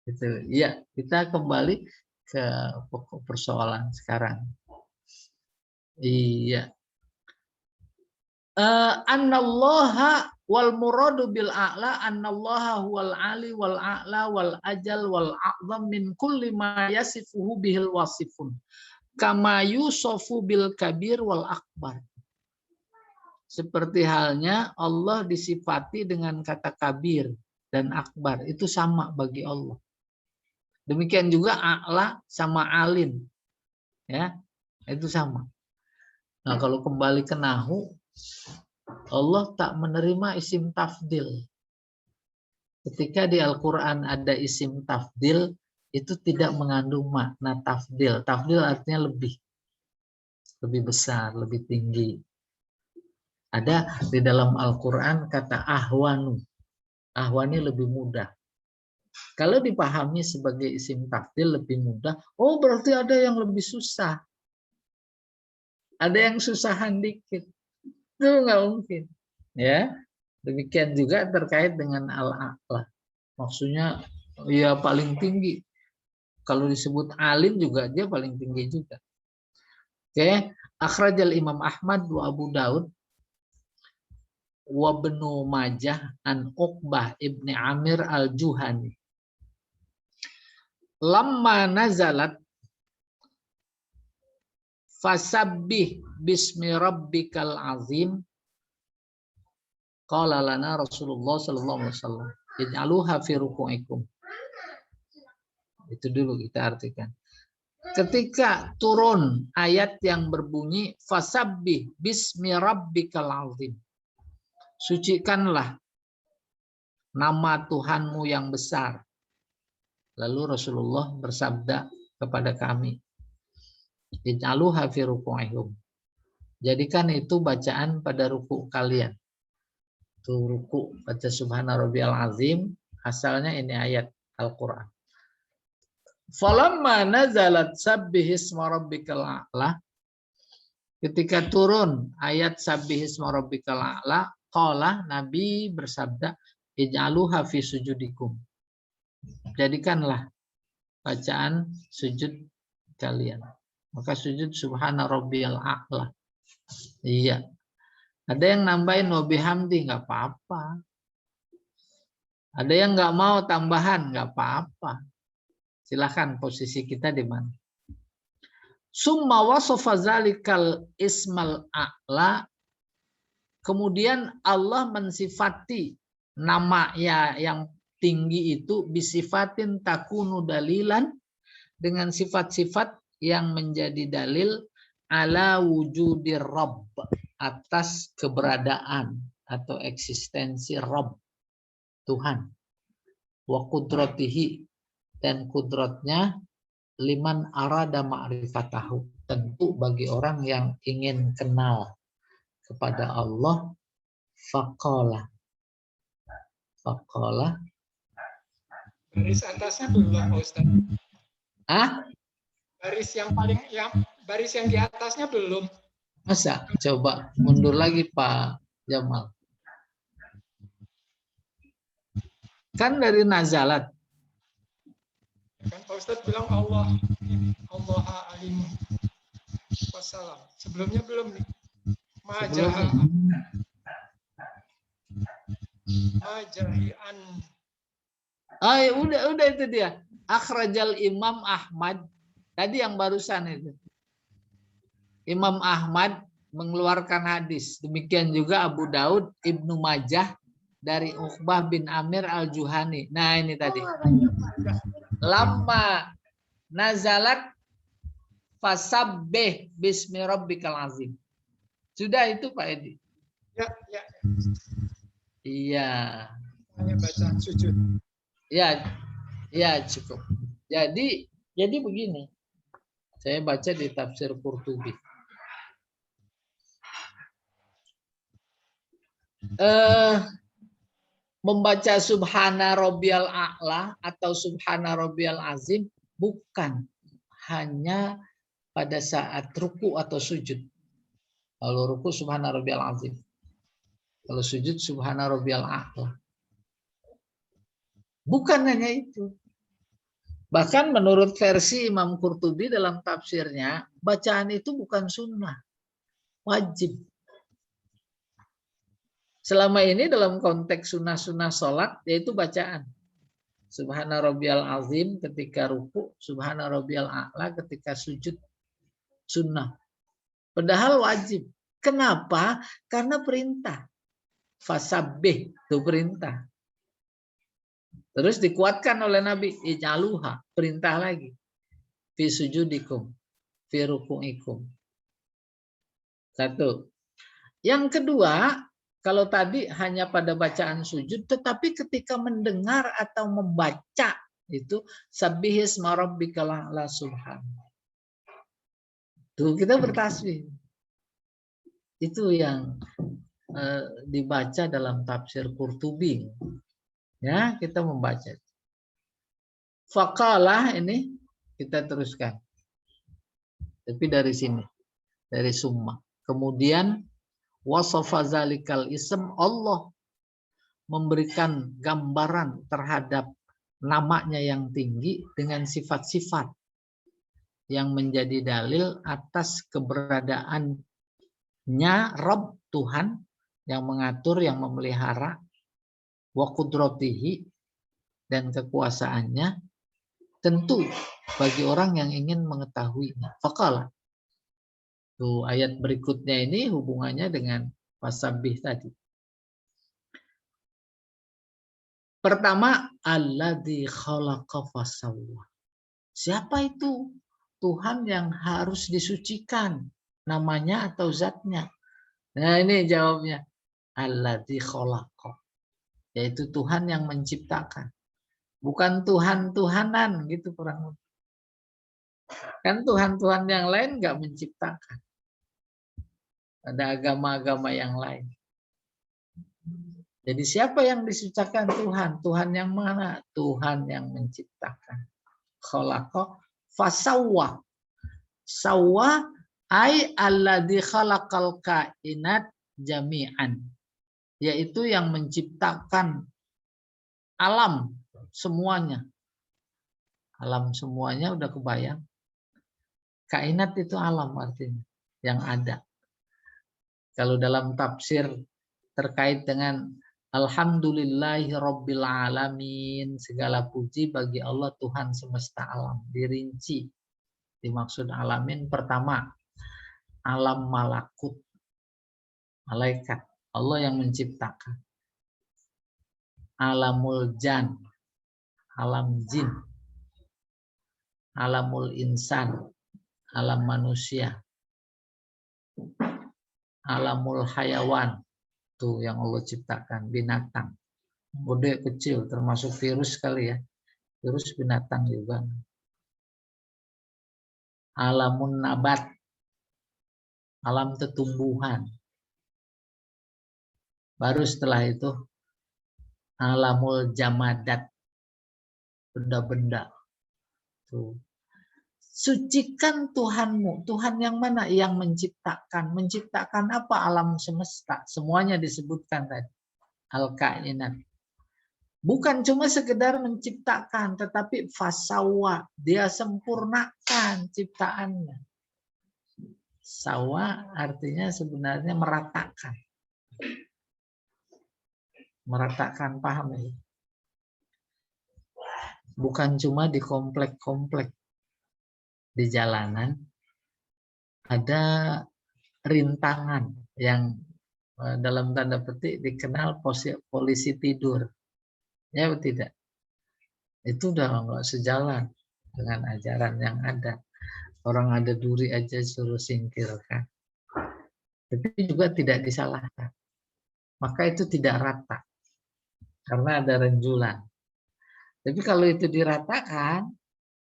Gitu. Ya, kita kembali ke pokok persoalan sekarang. Iya. Annallaha wal muradu bil a'la annallaha huwal ali wal a'la wal ajal wal a'zam min kulli ma yasifuhu bihil wasifun kama yusofu bil kabir wal akbar. Seperti halnya Allah disifati dengan kata kabir dan akbar, itu sama bagi Allah. Demikian juga a'la sama alin, ya, itu sama. Nah, kalau kembali ke nahu, Allah tak menerima isim tafdil. Ketika di Al-Quran ada isim tafdil, itu tidak mengandung makna tafdil. Tafdil artinya lebih besar, lebih tinggi. Ada di dalam Al-Quran kata ahwanu. Ahwani lebih mudah. Kalau dipahami sebagai isim tafdil lebih mudah, oh berarti ada yang lebih susah. Ada yang susahan dikit. Itu nggak mungkin, ya. Demikian juga terkait dengan al-a'la, maksudnya ya paling tinggi. Kalau disebut alim juga dia paling tinggi juga. Oke, akhrajal Imam Ahmad wa Abu Daud wa Ibnu Majah an Uqbah ibni Amir al-Juhani. Lamma nazalat fasabbih bismi rabbikal azim qala lana Rasulullah sallallahu alaihi wasallam ij'aluha fi ruku'ikum. Itu dulu kita artikan. Ketika turun ayat yang berbunyi fasabbih bismi rabbikal azim, sucikanlah nama Tuhanmu yang besar. Lalu Rasulullah bersabda kepada kami, ij'aluha fi ruku'ikum, jadikan itu bacaan pada ruku kalian. Itu ruku baca subhana rabbiyal azim, asalnya ini ayat Al-Quran. Falamma nazalat sabbihisma rabbikal a'la, ketika turun ayat sabbihisma rabbikal a'la, qala, Nabi bersabda, ij'aluha fi sujudikum, jadikanlah bacaan sujud kalian. Maka sujud subhana rabbiyal a'la. Iya. Ada yang nambahin wa bihamdi, nggak apa-apa. Ada yang nggak mau tambahan, nggak apa-apa. Silahkan posisi kita di mana. Summa wasofa zalikal ismal a'la. Kemudian Allah mensifati nama ya yang tinggi itu bisifatin takunu dalilan, dengan sifat-sifat yang menjadi dalil ala wujudir Rabb, atas keberadaan atau eksistensi Rabb, Tuhan. Wa qudratihi, dan kudratnya, liman arada ma'rifatahu, tentu bagi orang yang ingin kenal kepada Allah. Faqala. Baris atasnya belum, Pak Ustaz. Baris yang di atasnya belum. Masa? Coba mundur lagi Pak Jamal. Kan dari nazalat. Kan Pak Ustaz bilang Allah alim wassalam. Sebelumnya belum nih. Majahian. Oh ya, udah itu dia. Akhrajal Imam Ahmad. Tadi yang barusan itu. Imam Ahmad mengeluarkan hadis. Demikian juga Abu Daud, Ibnu Majah dari Uqbah bin Amir al-Juhani. Nah ini tadi. Lamma nazalat fasabbih bismi rabbikal azim. Sudah itu Pak Edi? Ya. Iya. Hanya baca sujud. Ya cukup. Jadi begini. Saya baca di tafsir Qurtubi. membaca subhana rabbiyal a'la atau subhana rabbiyal azim bukan hanya pada saat ruku atau sujud. Kalau ruku subhana rabbiyal azim. Kalau sujud subhana rabbiyal a'la. Bukan hanya itu. Bahkan menurut versi Imam Qurtubi dalam tafsirnya, bacaan itu bukan sunnah, wajib. Selama ini dalam konteks sunnah-sunnah sholat, yaitu bacaan. Subhana rabbiyal azim ketika ruku, subhana rabbiyal a'la ketika sujud, sunnah. Padahal wajib. Kenapa? Karena perintah. Fasabbih, itu perintah. Terus dikuatkan oleh Nabi, ij'aluha, perintah lagi. Fi sujudikum, fi ruku'ikum. Satu. Yang kedua, kalau tadi hanya pada bacaan sujud, tetapi ketika mendengar atau membaca itu sabbihisma rabbikal a'la subhanallah. Tuh kita bertasbih. Itu yang dibaca dalam tafsir Qurtubi. Ya, kita membaca. Faqalah ini kita teruskan. Tapi dari sini, dari summa. Kemudian wasafa zalikal ism, Allah memberikan gambaran terhadap namanya yang tinggi dengan sifat-sifat yang menjadi dalil atas keberadaannya Rabb, Tuhan yang mengatur, yang memelihara, wa qudratihi, dan kekuasaannya, tentu bagi orang yang ingin mengetahuinya. Faqala. Tuh, ayat berikutnya ini hubungannya dengan fasabbih tadi. Pertama, alladzi khalaqa fasawwa. Siapa itu? Tuhan yang harus disucikan, namanya atau zatnya. Nah, ini jawabnya. Alladzi khalaqa. Yaitu Tuhan yang menciptakan. Bukan Tuhan-Tuhanan gitu kurang. Kan Tuhan-Tuhan yang lain nggak menciptakan. Ada agama-agama yang lain. Jadi siapa yang disucikan? Tuhan. Tuhan yang mana? Tuhan yang menciptakan. Khalaqa fasawwa. Sawwa ay alladzi khalaqal kainat jami'an. Yaitu yang menciptakan alam semuanya. Alam semuanya udah kebayang. Kainat itu alam artinya. Yang ada. Kalau dalam tafsir terkait dengan alhamdulillahi rabbil alamin, segala puji bagi Allah Tuhan semesta alam. Dirinci. Dimaksud alamin pertama, alam malakut. Malaikat. Allah yang menciptakan. Alamul jan. Alam jin. Alamul insan. Alam manusia. Alamul hayawan. Tuh yang Allah ciptakan, binatang. Gede kecil, termasuk virus kali ya. Virus binatang juga. Alamun nabat. Alam tumbuhan. Baru setelah itu alamul jamadat. Benda-benda. Tuh. Sucikan Tuhanmu. Tuhan yang mana? Yang menciptakan. Menciptakan apa? Alam semesta. Semuanya disebutkan tadi. Al-Kainat. Bukan cuma sekedar menciptakan. Tetapi fasawa. Dia sempurnakan ciptaannya. Sawa artinya sebenarnya meratakan. Meratakan, paham ya? Bukan cuma di komplek-komplek. Di jalanan ada rintangan yang dalam tanda petik dikenal polisi tidur. Ya atau tidak? Itu udah nggak sejalan dengan ajaran yang ada. Orang ada duri aja suruh singkirkan. Tapi juga tidak disalahkan. Maka itu tidak rata. Karena ada renjulan. Tapi kalau itu diratakan,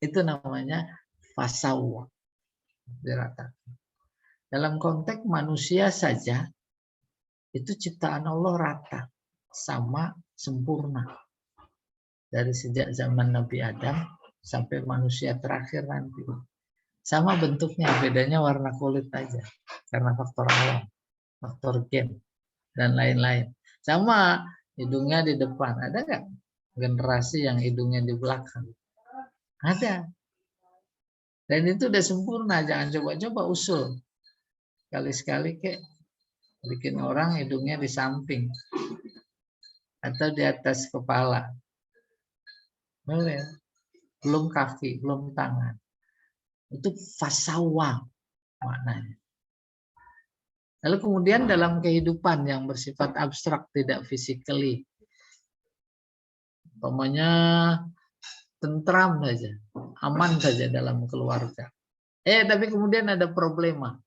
itu namanya fasawwa. Diratakan. Dalam konteks manusia saja, itu ciptaan Allah rata, sama, sempurna. Dari sejak zaman Nabi Adam sampai manusia terakhir nanti. Sama bentuknya, bedanya warna kulit aja. Karena faktor alam, faktor gen, dan lain-lain. Sama hidungnya di depan. Ada nggak generasi yang hidungnya di belakang? Ada. Dan itu udah sempurna. Jangan coba-coba usul. Sekali-sekali kayak bikin orang hidungnya di samping. Atau di atas kepala. Boleh. Belum kaki, belum tangan. Itu fasawa maknanya. Lalu kemudian dalam kehidupan yang bersifat abstrak, tidak physically, umpamanya tentram saja, aman saja dalam keluarga. Tapi kemudian ada problemanya,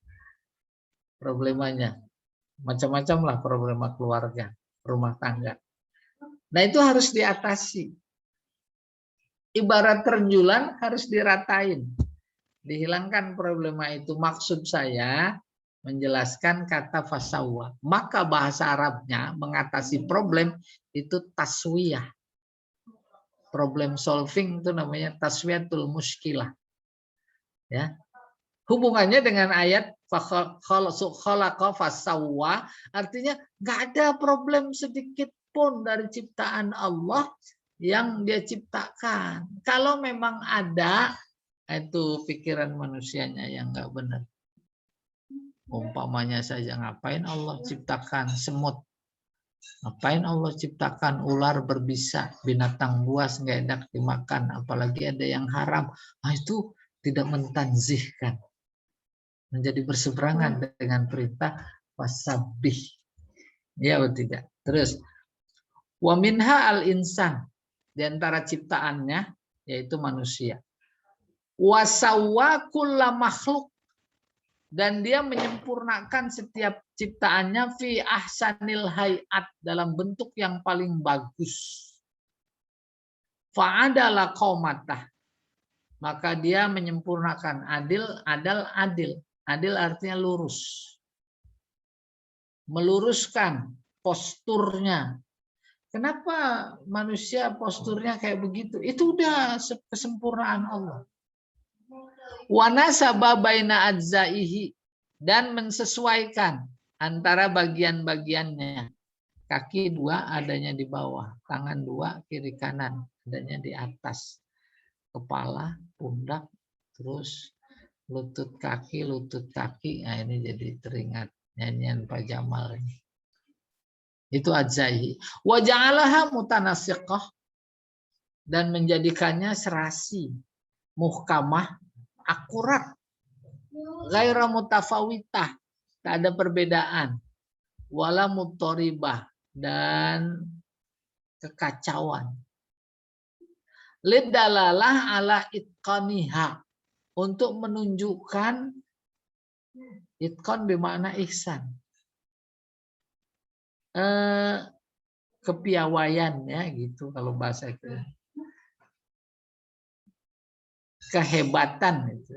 macam-macam lah problema keluarga, rumah tangga. Nah itu harus diatasi. Ibarat terjulan harus diratain. Dihilangkan problema itu. Maksud saya menjelaskan kata fasawa. Maka bahasa Arabnya mengatasi problem itu taswiyah. Problem solving itu namanya taswiyatul muskilah. Ya. Hubungannya dengan ayat khalaqa fasawwa, artinya nggak ada problem sedikit pun dari ciptaan Allah yang dia ciptakan. Kalau memang ada, itu pikiran manusianya yang nggak benar. Umpamanya saja, ngapain Allah ciptakan semut? Ngapain Allah ciptakan ular berbisa, binatang buas nggak enak dimakan, apalagi ada yang haram. Nah, itu tidak mentanzihkan, menjadi berseberangan dengan perintah wasabbih. Ya atau tidak? Terus wa minha al-insan, di antara ciptaannya yaitu manusia. Wasawwa kulla makhluk, dan dia menyempurnakan setiap ciptaannya fi ahsanil hayat, dalam bentuk yang paling bagus. Fa'adala qaumatah, maka dia menyempurnakan adil. Adil artinya lurus. Meluruskan posturnya. Kenapa manusia posturnya kayak begitu? Itu udah kesempurnaan Allah. Wa nasaba baina adzaihi, dan mensesuaikan antara bagian-bagiannya. Kaki 2 adanya di bawah, tangan 2 kiri kanan adanya di atas. Kepala, pundak, terus lutut kaki. Nah, ini jadi teringat nyanyian Pak Jamal ini. Itu adzaihi. Wa ja'alaha mutanasiqah, dan menjadikannya serasi, muhkamah, akurat, ghaira mutafawitah, tak ada perbedaan, wala mutoribah, dan kekacauan. Lidalalah ala itqaniha, untuk menunjukkan itqan bermakna ihsan, kepiawaian, ya gitu kalau bahasa itu. Kehebatan itu.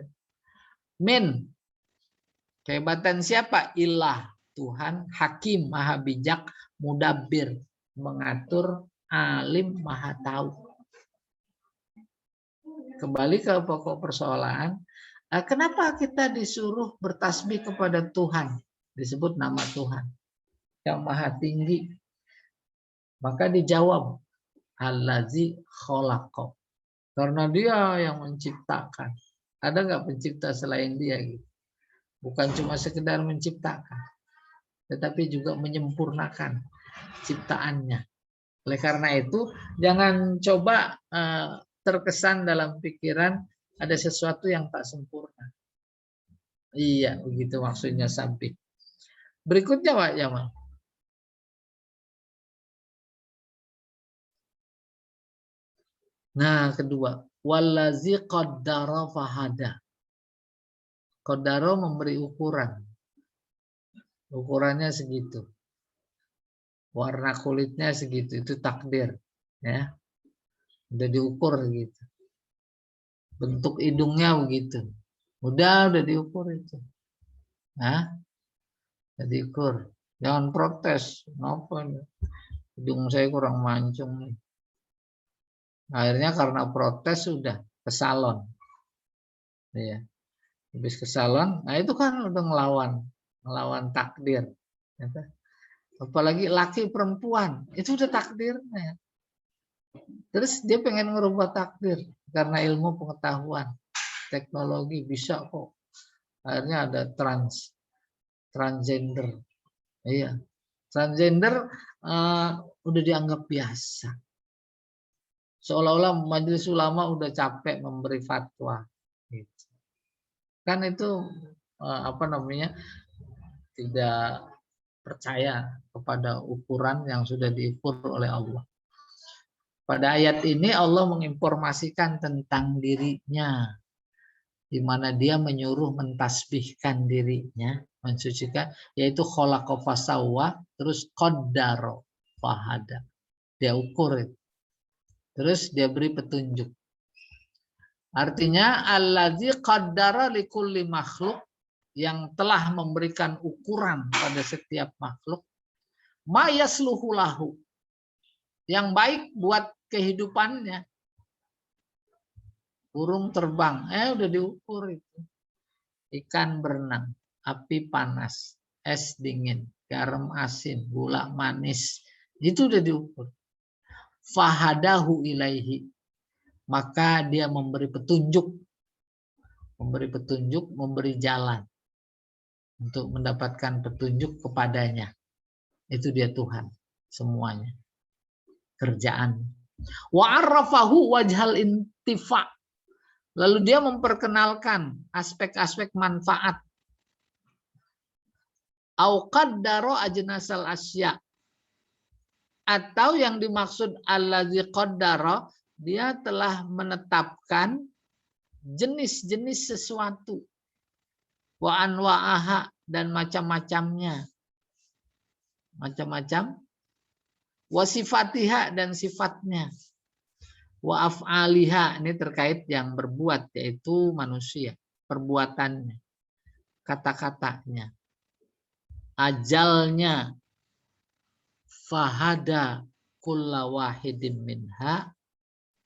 Kehebatan siapa? Ilah, Tuhan, Hakim, Maha Bijak, Mudabbir, mengatur, Alim, Maha Tahu. Kembali ke pokok persoalan, kenapa kita disuruh bertasbih kepada Tuhan? Disebut nama Tuhan yang Maha Tinggi. Maka dijawab, Allazi khalaqa, karena dia yang menciptakan. Ada nggak pencipta selain dia? Gitu? Bukan cuma sekedar menciptakan, tetapi juga menyempurnakan ciptaannya. Oleh karena itu, jangan coba terkesan dalam pikiran ada sesuatu yang tak sempurna. Iya, begitu maksudnya sabbih. Berikutnya Pak Jamal. Nah, kedua, wallazi qaddara fahada. Qaddara memberi ukuran. Ukurannya segitu. Warna kulitnya segitu, itu takdir, ya. Udah diukur gitu. Bentuk hidungnya begitu. Udah diukur itu. Nah, udah diukur. Jangan protes. Kenapa? Hidung saya kurang mancung nih. Akhirnya karena protes sudah ke salon. Ya. Habis ke salon, nah itu kan udah ngelawan takdir. Apalagi laki perempuan, itu udah takdirnya. Terus dia pengen ngerubah takdir karena ilmu pengetahuan, teknologi bisa kok. Akhirnya ada transgender. Iya. Transgender udah dianggap biasa. Seolah-olah majelis ulama udah capek memberi fatwa. Gitu. Kan itu tidak percaya kepada ukuran yang sudah diukur oleh Allah. Pada ayat ini Allah menginformasikan tentang dirinya, di mana dia menyuruh mentasbihkan dirinya, mensucikan, yaitu khalaqa fasawwa, terus qaddara fahada. Dia ukur itu. Terus dia beri petunjuk. Artinya allazi qaddara likulli makhluk, yang telah memberikan ukuran pada setiap makhluk, ma yasluhu lahu, yang baik buat kehidupannya. Burung terbang, udah diukur itu. Ikan berenang, api panas, es dingin, garam asin, gula manis, itu udah diukur. Fahadahu ilaihi, maka dia memberi petunjuk, memberi jalan untuk mendapatkan petunjuk kepadanya. Itu dia Tuhan semuanya, kerjaan. Wa arrafahu wajhal intifa, lalu dia memperkenalkan aspek-aspek manfaat. Au qaddara ajnasal asya, atau yang dimaksud allazi qaddara, dia telah menetapkan jenis-jenis sesuatu, wa anwa'aha, dan macam-macamnya, macam-macam, wa sifatiha, dan sifatnya, wa af'aliha, ini terkait yang berbuat, yaitu manusia, perbuatannya, kata-katanya, ajalnya, fahada kulla wahidin minha,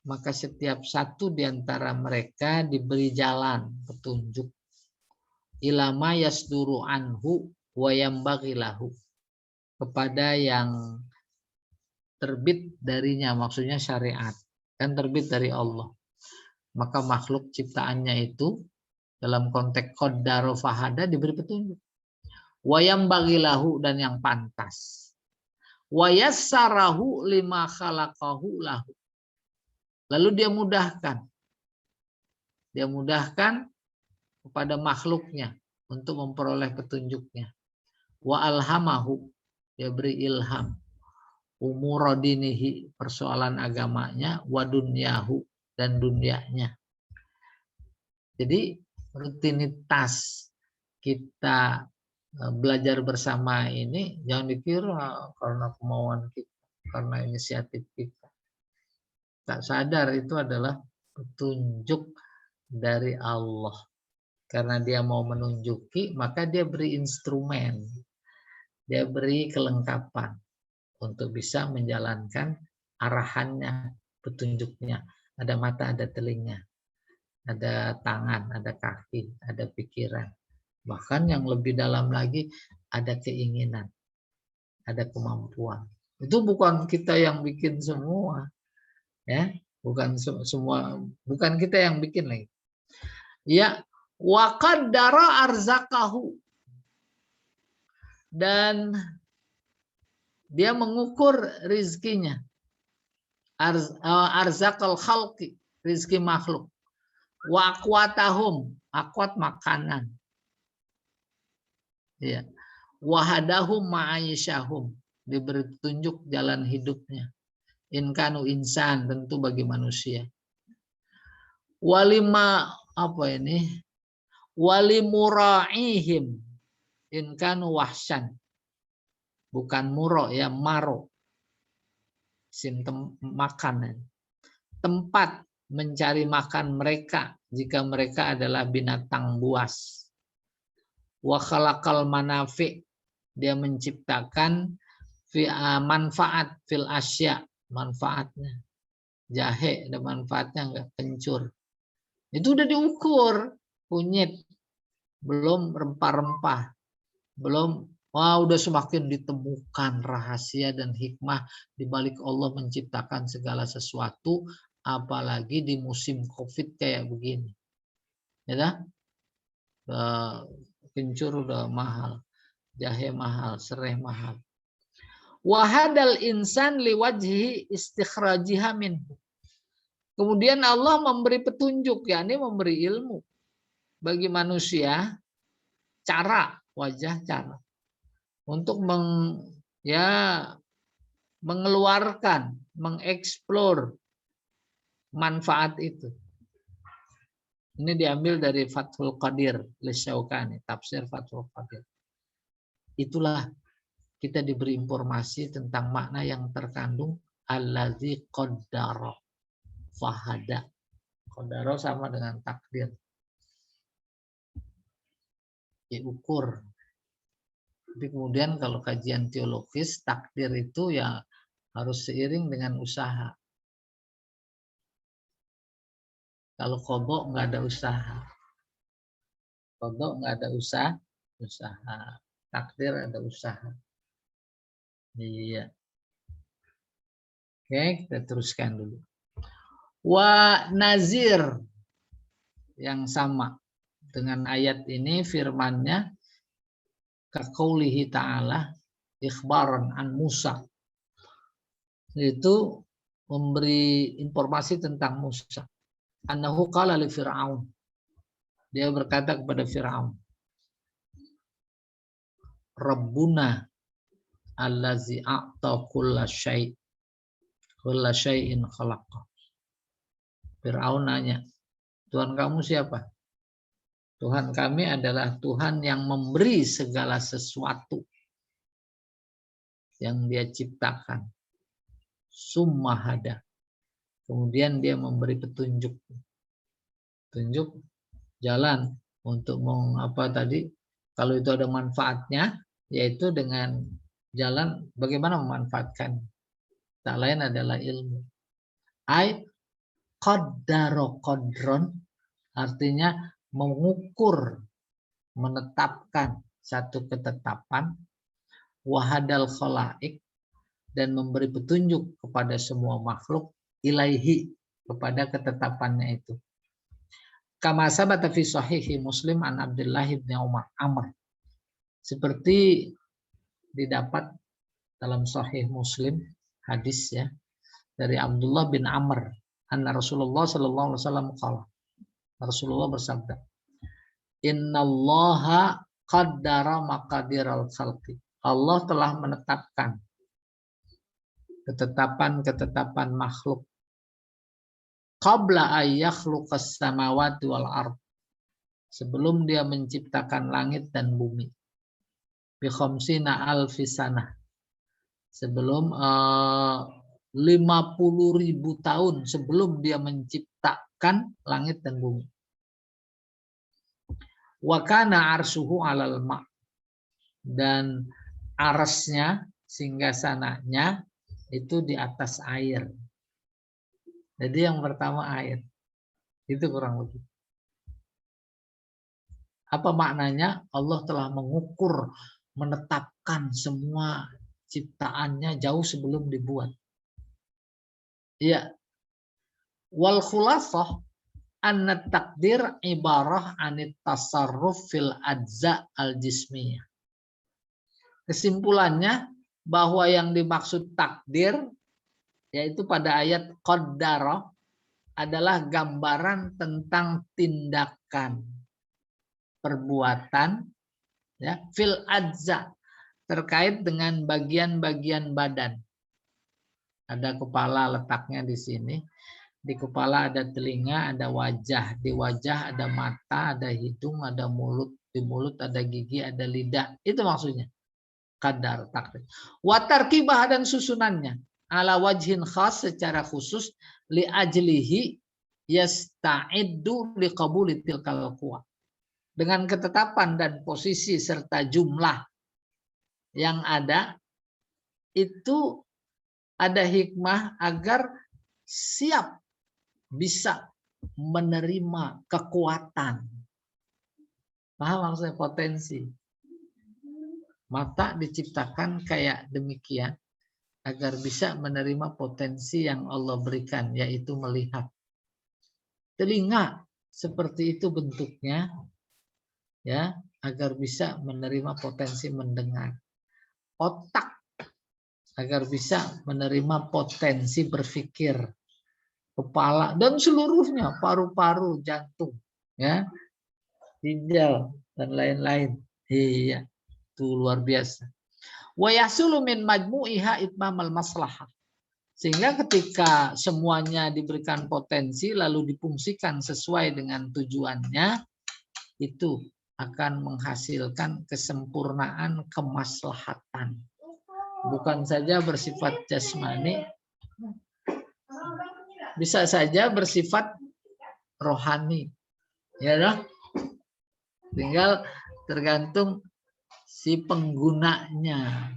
maka setiap satu di antara mereka diberi jalan, petunjuk, ilama yasduru anhu wa yambaghi lahu, kepada yang terbit darinya, maksudnya syariat, kan terbit dari Allah. Maka makhluk ciptaannya itu dalam konteks qaddara fahada diberi petunjuk. Wa yambaghi lahu, dan yang pantas. Wa yassarahu lima khalaqahu lahu, lalu dia mudahkan kepada makhluknya untuk memperoleh petunjuknya. Wa alhamahu, dia beri ilham, umurodinihi, persoalan agamanya, wa dunyahu, dan dunianya. Jadi rutinitas kita belajar bersama ini jangan dikira karena kemauan kita, karena inisiatif kita. Tak sadar itu adalah petunjuk dari Allah. Karena dia mau menunjuki, maka dia beri instrumen, dia beri kelengkapan untuk bisa menjalankan arahannya, petunjuknya. Ada mata, ada telinga, ada tangan, ada kaki, ada pikiran. Bahkan yang lebih dalam lagi, ada keinginan, ada kemampuan. Itu bukan kita yang bikin semua, ya, bukan semua, bukan kita yang bikin lagi. Ya, wa qaddara arzakahu, dan dia mengukur rizkinya, arzakal khalqi, rizki makhluk, wa aqwatahum, aqwat makanan, ya, wahadahum ma'aisyahum, diberi petunjuk jalan hidupnya, inkanu insan, tentu bagi manusia, walima walimura'ihim, inkanu wahsyan, bukan muro, ya, maro, makan, tempat mencari makan mereka jika mereka adalah binatang buas. Wa khalaqal manafi, Dia menciptakan manfaat fil asya, manfaatnya. Jahe ada manfaatnya enggak? Kencur. Itu udah diukur. Kunyit, belum rempah-rempah, belum. Wah, udah semakin ditemukan rahasia dan hikmah di balik Allah menciptakan segala sesuatu, apalagi di musim COVID kayak begini. Ya, kencur udah mahal, jahe mahal, serai mahal. Wahadal insan liwajhi istikhrajiha minhu. Kemudian Allah memberi petunjuk, yakni memberi ilmu bagi manusia, cara untuk mengeluarkan, mengeksplor manfaat itu. Ini diambil dari Fathul Qadir Lisyaukani, tafsir Fathul Qadir. Itulah kita diberi informasi tentang makna yang terkandung allazi qaddara fahada. Qaddara sama dengan takdir. Diukur. Tapi kemudian kalau kajian teologis, takdir itu ya harus seiring dengan usaha. Kalau qadha nggak ada usaha. Qadha nggak ada usaha. Takdir ada usaha. Iya. Oke, kita teruskan dulu. Wa nazir, yang sama dengan ayat ini firman-Nya, kaqaulihi ta'ala ikhbaran an Musa, itu memberi informasi tentang Musa. Annahu qala li Fir'aun, dia berkata kepada Fir'aun, Rabbuna allazi a'ta kulla syai'in khalaqa. Fir'aun nanya, Tuhan kamu siapa? Tuhan kami adalah Tuhan yang memberi segala sesuatu yang dia ciptakan. Summahada. Kemudian dia memberi petunjuk. Petunjuk jalan untuk kalau itu ada manfaatnya, yaitu dengan jalan bagaimana memanfaatkan. Tak lain adalah ilmu. Qaddaro qadron, artinya mengukur, menetapkan satu ketetapan, wahadal khalaik, dan memberi petunjuk kepada semua makhluk, ilaihi, kepada ketetapannya itu. Kama sabata fi sahihi Muslim an Abdullah bin Amr. Seperti didapat dalam sahih Muslim, hadis ya, dari Abdullah bin Amr, anna Rasulullah sallallahu alaihi wasallam qala. Rasulullah bersabda, Innallaha qaddara maqadiral khalqi. Allah telah menetapkan ketetapan-ketetapan makhluk qabla ayyakhluqas samawati wal ard, sebelum dia menciptakan langit dan bumi, bi khamsina alfi sanah, sebelum 50.000 tahun sebelum dia menciptakan langit dan bumi. Wa kana arsyuhu 'alal ma', dan arasnya, singgasananya itu di atas air. Jadi yang pertama air. Itu kurang lebih. Apa maknanya? Allah telah mengukur, menetapkan semua ciptaannya jauh sebelum dibuat. Iya. Wal khulasah anna takdir ibarah anit tasarruf fil ajza al jismiyah. Kesimpulannya bahwa yang dimaksud takdir yaitu pada ayat qaddara adalah gambaran tentang tindakan, perbuatan ya, fil ajza, terkait dengan bagian-bagian badan. Ada kepala letaknya di sini. Di kepala ada telinga, ada wajah. Di wajah ada mata, ada hidung, ada mulut. Di mulut ada gigi, ada lidah. Itu maksudnya. Qadar, takdir. Wa tarkibah, dan susunannya. Ala wajhin khas, secara khusus. Li ajlihi yasta'iddu li qabuli tilkal quwa. Dengan ketetapan dan posisi serta jumlah yang ada itu ada hikmah agar siap bisa menerima kekuatan. Paham maksudnya potensi? Mata diciptakan kayak demikian agar bisa menerima potensi yang Allah berikan, yaitu melihat. Telinga seperti itu bentuknya, ya, agar bisa menerima potensi mendengar. Otak agar bisa menerima potensi berpikir. Kepala dan seluruhnya, paru-paru, jantung, ya, ginjal dan lain-lain. Iya, itu luar biasa. Wa yasulu min majmu'iha itmamal maslahah. Sehingga ketika semuanya diberikan potensi lalu difungsikan sesuai dengan tujuannya, itu akan menghasilkan kesempurnaan kemaslahatan. Bukan saja bersifat jasmani, bisa saja bersifat rohani. Ya loh? Tinggal tergantung si penggunanya.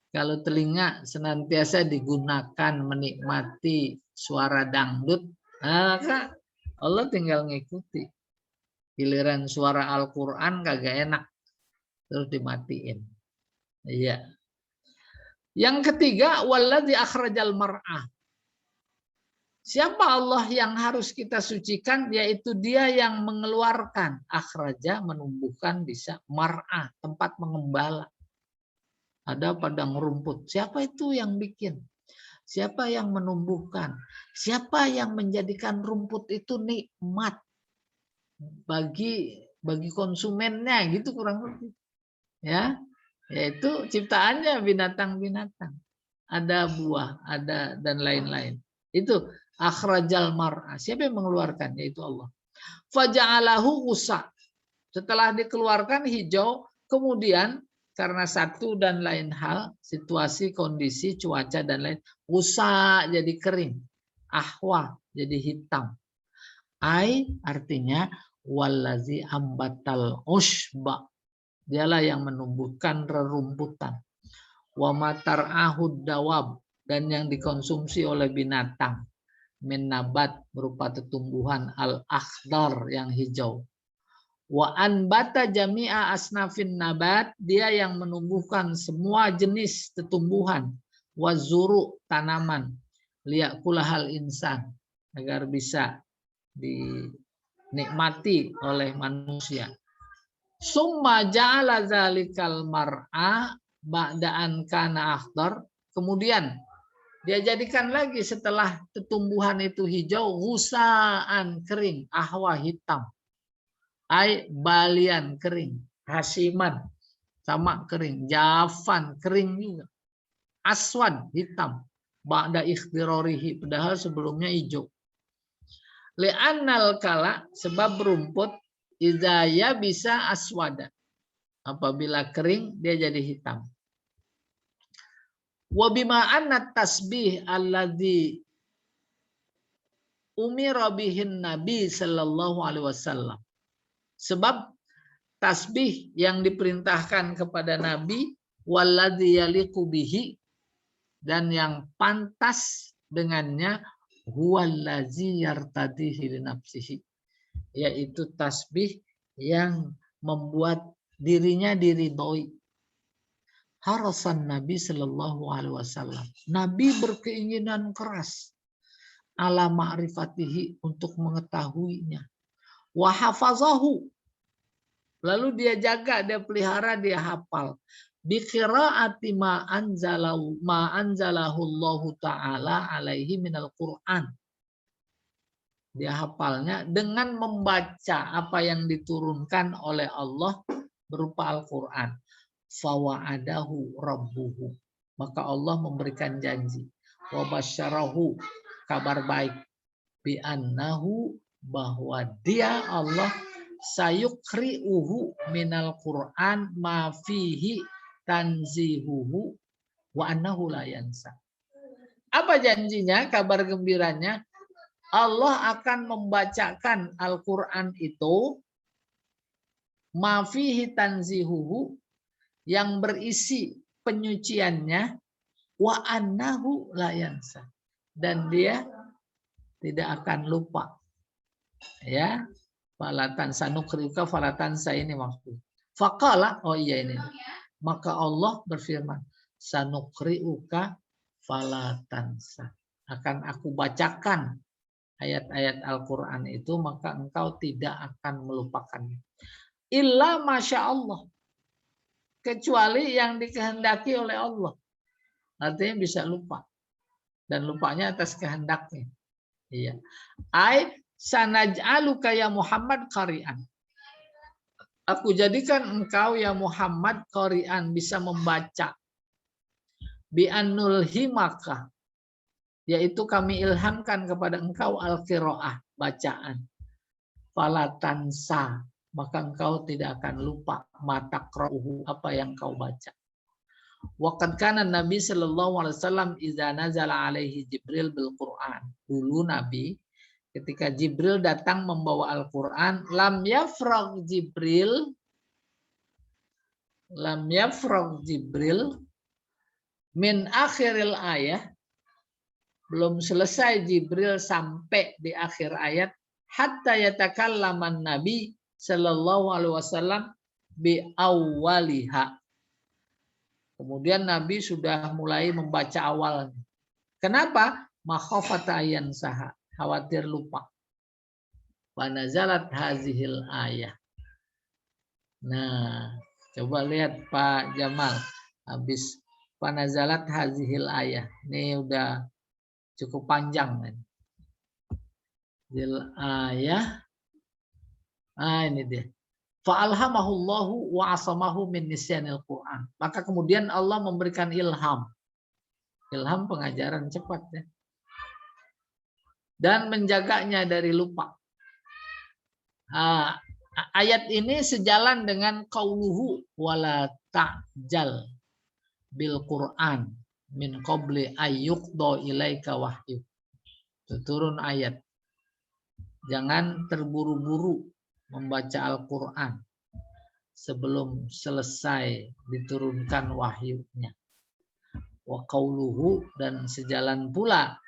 Kalau telinga senantiasa digunakan menikmati suara dangdut, maka Allah tinggal ngikuti. Giliran suara Al-Quran kagak enak, terus dimatiin. Iya. Yang ketiga, walladzi akhrajal mar'ah. Siapa Allah yang harus kita sucikan? Yaitu Dia yang mengeluarkan. Akhraja, menumbuhkan, bisa. Mar'ah, tempat mengembala. Ada padang rumput. Siapa itu yang bikin? Siapa yang menumbuhkan? Siapa yang menjadikan rumput itu nikmat bagi konsumennya, gitu kurang lebih. Ya, yaitu ciptaannya binatang-binatang. Ada buah, ada dan lain-lain. Itu akhrajal mar'a. Siapa yang mengeluarkan? Yaitu Allah. Faja'alahu usa. Setelah dikeluarkan hijau, kemudian karena satu dan lain hal, situasi, kondisi, cuaca dan lain, usa jadi kering, ahwa jadi hitam. Ai artinya wallazi ambatal usba. Dialah yang menumbuhkan rerumputan. Wa matar ahud dawab, dan yang dikonsumsi oleh binatang. Min nabat berupa tumbuhan al-akhdar yang hijau. Wa anbata jami'a asnafin nabat, dia yang menumbuhkan semua jenis tumbuhan. Wa zuru, tanaman. Liyakulahal insan, agar bisa dinikmati oleh manusia. Summa ja'ala zalikal mar'a ba'da'an kana akhdar. Kemudian dia jadikan lagi setelah tumbuhan itu hijau, husaan kering, ahwa hitam. Ai balian kering, hasiman sama kering, jafan kering juga, aswad hitam, ba'da ikhtirorihi, padahal sebelumnya hijau. Li'annal kala, sebab rumput idaya bisa aswada, apabila kering dia jadi hitam. Wa bima anna tasbih alladzi umira bihin Nabi sallallahu alaihi wasallam. Sebab tasbih yang diperintahkan kepada Nabi walladzi yaliqu bihi, dan yang pantas dengannya, huwallazi yartadihi li nafsihi, yaitu tasbih yang membuat dirinya diridhoi. Harasan Nabi sallallahu alaihi wasallam. Nabi berkeinginan keras ala ma'rifatihi, untuk mengetahuinya. Wa hafazahu, lalu dia jaga, dia pelihara, dia hafal. Bi qiraati ma anzalahu Allah taala alaihi minal Qur'an. Dia hafalnya dengan membaca apa yang diturunkan oleh Allah berupa Al-Qur'an. Fawa'adahu rabbuhu, maka Allah memberikan janji. Wa basyarahu, kabar baik. Bi annahu, bahwa dia Allah sayukri'uhu minal Qur'an ma fihi tanzihuhu wa annahu la yansa. Apa janjinya, kabar gembiranya? Allah akan membacakan Al-Qur'an itu ma fihi tanzihuhu, yang berisi penyuciannya, wa annahu la yansa, dan dia tidak akan lupa. Ya, falatan sanukrika falatan ini waktu. Faqala, oh iya ini. Maka Allah berfirman, sanukriuka falatansa. Akan aku bacakan ayat-ayat Al-Quran itu, maka engkau tidak akan melupakannya. Illa masya Allah. Kecuali yang dikehendaki oleh Allah. Artinya bisa lupa. Dan lupanya atas kehendaknya. Iya. Ai sanaj'aluka ya Muhammad qari'an. Aku jadikan engkau ya Muhammad qari'an, bisa membaca. Bi annul himaka, yaitu kami ilhamkan kepada engkau al-qiraah, bacaan. Falatansa, maka engkau tidak akan lupa mata qra'uhu, apa yang kau baca. Waqad kana Nabi sallallahu alaihi wasallam idza nazala alaihi Jibril bil Qur'an. Dulu Nabi ketika Jibril datang membawa Al-Qur'an, lam yafragh Jibril min akhiril ayah, belum selesai Jibril sampai di akhir ayat, hatta yatakallaman Nabi sallallahu alaihi wasallam bi awwaliha. Kemudian Nabi sudah mulai membaca awalnya. Kenapa? Makhafata ayan saha, khawatir lupa. Wa nazalat hazihil ayah. Nah, coba lihat Pak Jamal, habis panazalat hazihil ayah. Ini udah cukup panjang kan. Zil ayah. Ini dia. Fa'alhamahullahu wa asamahu min nisyanil Qur'an. Maka kemudian Allah memberikan ilham. Ilham pengajaran cepat ya. Dan menjaganya dari lupa. Ayat ini sejalan dengan qauluhu wala ta'jal bil Qur'an min qabli ayyuqda ilaika wahyu. Itu turun ayat. Jangan terburu-buru membaca Al-Quran sebelum selesai diturunkan wahyunya. Wa qauluhu, dan sejalan pula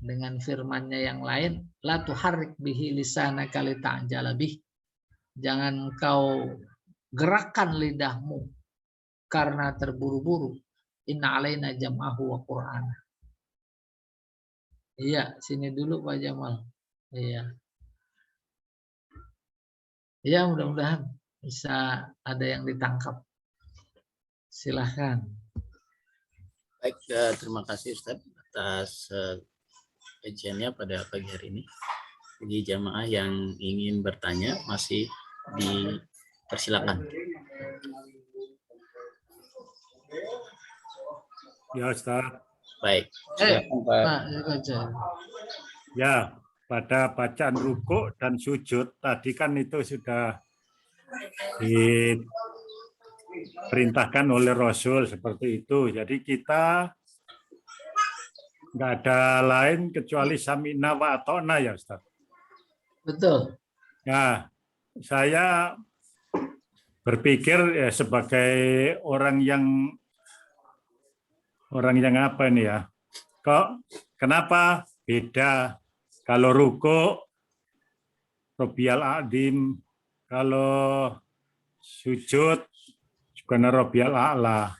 dengan firman-Nya yang lain, la tuharrik bihi lisanaka lita'jala bih. Jangan kau gerakkan lidahmu karena terburu-buru. Inna alaina jam'ahu wa Qur'ana. Iya, sini dulu Pak Jamal. Iya. Ya, mudah-mudahan bisa ada yang ditangkap. Silahkan. Baik, terima kasih Ustaz atas kajiannya pada pagi hari ini. Bagi jamaah yang ingin bertanya masih dipersilakan. Ya Ustaz. Baik. Silakan, Pak. Ya, pada bacaan rukuk dan sujud tadi kan itu sudah diperintahkan oleh Rasul seperti itu. Jadi kita nggak ada lain kecuali sami'na wa ata'na ya Ustaz. Betul. Nah, saya berpikir ya sebagai orang yang apa ini ya? Kenapa beda? Kalau ruku Robial Adim, kalau sujud juga Robial A'la.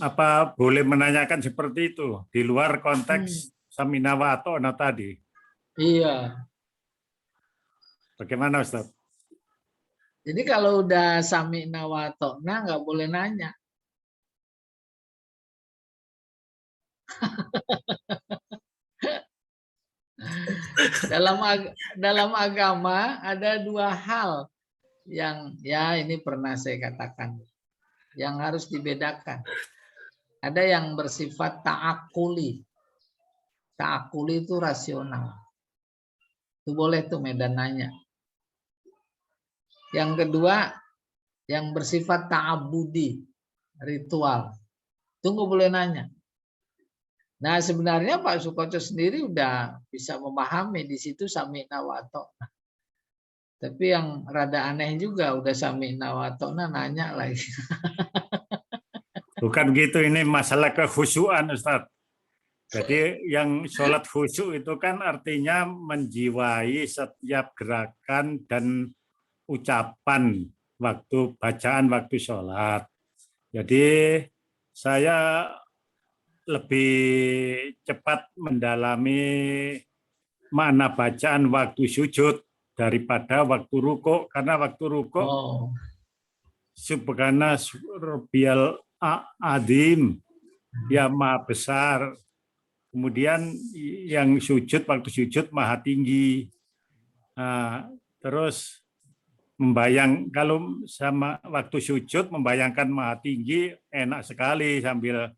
Apa boleh menanyakan seperti itu di luar konteks Samina wa Ata'na tadi? Iya. Bagaimana Ustaz? Jadi kalau udah Samina wa Ata'na nggak boleh nanya. Dalam agama ada dua hal yang ya ini pernah saya katakan yang harus dibedakan. Ada yang bersifat ta'akuli. Ta'akuli itu rasional. Itu boleh tuh medan nanya. Yang kedua yang bersifat ta'abudi, ritual. Itu nggak boleh nanya. Nah sebenarnya Pak Sukoco sendiri udah bisa memahami di situ sami'na wa ata'na. Tapi yang rada aneh juga udah sami'na wa ata'na nanya lagi. Bukan gitu, ini masalah kekhusyuan Ustaz. Jadi yang sholat khusyuk itu kan artinya menjiwai setiap gerakan dan ucapan waktu bacaan waktu sholat. Jadi saya lebih cepat mendalami makna bacaan waktu sujud daripada waktu rukuk, karena waktu rukuk Oh, subhana rabbiyal azim, ya maha besar. Kemudian yang sujud waktu sujud maha tinggi. Nah, terus kalau sama waktu sujud membayangkan maha tinggi enak sekali, sambil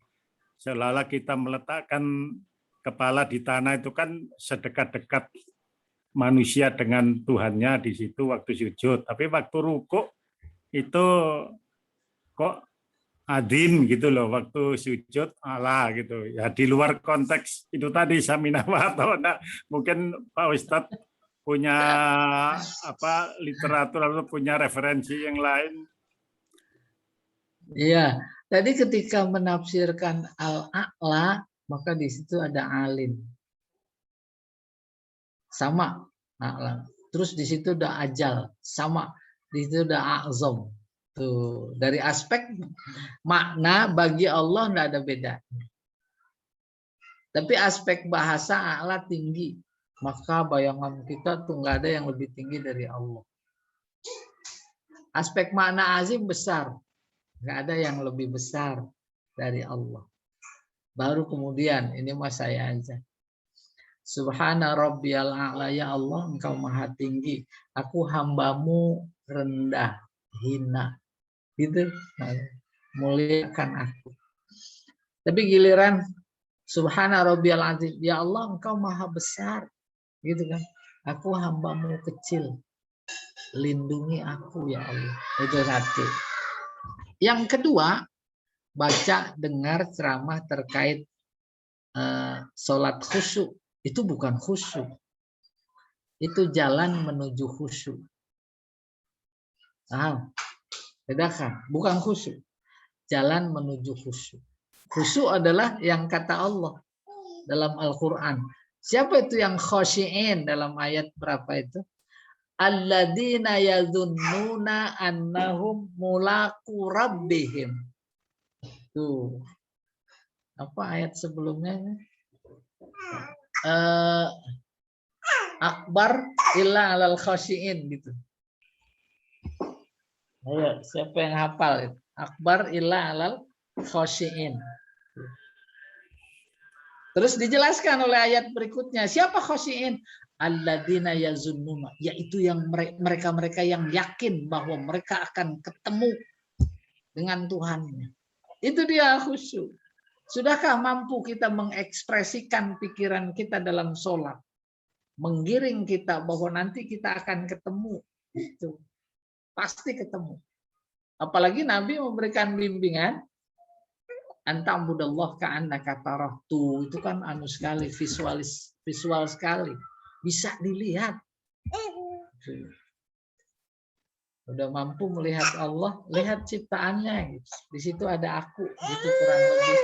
seolah-olah kita meletakkan kepala di tanah, itu kan sedekat-dekat manusia dengan Tuhannya di situ waktu sujud. Tapi waktu rukuk itu kok adim gitu loh, waktu sujud Allah gitu ya, di luar konteks itu tadi samina wa ata'na. Mungkin Pak Ustadz punya literatur atau punya referensi yang lain. iya. Tadi ketika menafsirkan al-a'la, maka di situ ada alim. Sama a'la. Terus di situ ada ajal, sama. Di situ ada a'zam. Tuh, dari aspek makna bagi Allah tidak ada beda. Tapi aspek bahasa a'la tinggi. Maka bayangan kita tuh nggak ada yang lebih tinggi dari Allah. Aspek makna azim besar. Nggak ada yang lebih besar dari Allah. Baru kemudian, ini mas saya aja. Subhana rabbiyal a'la, ya Allah engkau maha tinggi. Aku hambamu rendah, hina. Gitu. Muliakan aku. Tapi giliran Subhana rabbiyal azim, ya Allah engkau maha besar. Gitu kan. Aku hambamu kecil. Lindungi aku ya Allah. Itu satu. Yang kedua, baca dengar ceramah terkait sholat khusyuk. Itu bukan khusyuk. Itu jalan menuju khusyuk. Paham? Bedakan. Bukan khusyuk. Jalan menuju khusyuk. Khusyuk adalah yang kata Allah dalam Al-Quran. Siapa itu yang khosyi'in dalam ayat berapa itu? Alladzina yadhunnuna annahum mulaqu rabbihim. Tuh. Apa ayat sebelumnya? Akbar illa alal khosyi'in gitu. Ayo, siapa yang hafal itu? Akbar illa alal khosyi'in. Terus dijelaskan oleh ayat berikutnya. Siapa khosyi'in? Alladzina yazunnuna, yaitu yang mereka-mereka yang yakin bahwa mereka akan ketemu dengan Tuhannya. Itu dia khusyuk. Sudahkah mampu kita mengekspresikan pikiran kita dalam sholat? Menggiring kita bahwa nanti kita akan ketemu. Itu pasti ketemu. Apalagi Nabi memberikan bimbingan anta'budallah ka'annaka tarah. Tuh, itu kan anu sekali, visual sekali. Bisa dilihat. Udah mampu melihat Allah, lihat ciptaannya. Gitu. Di situ ada aku. Gitu kurang lebih.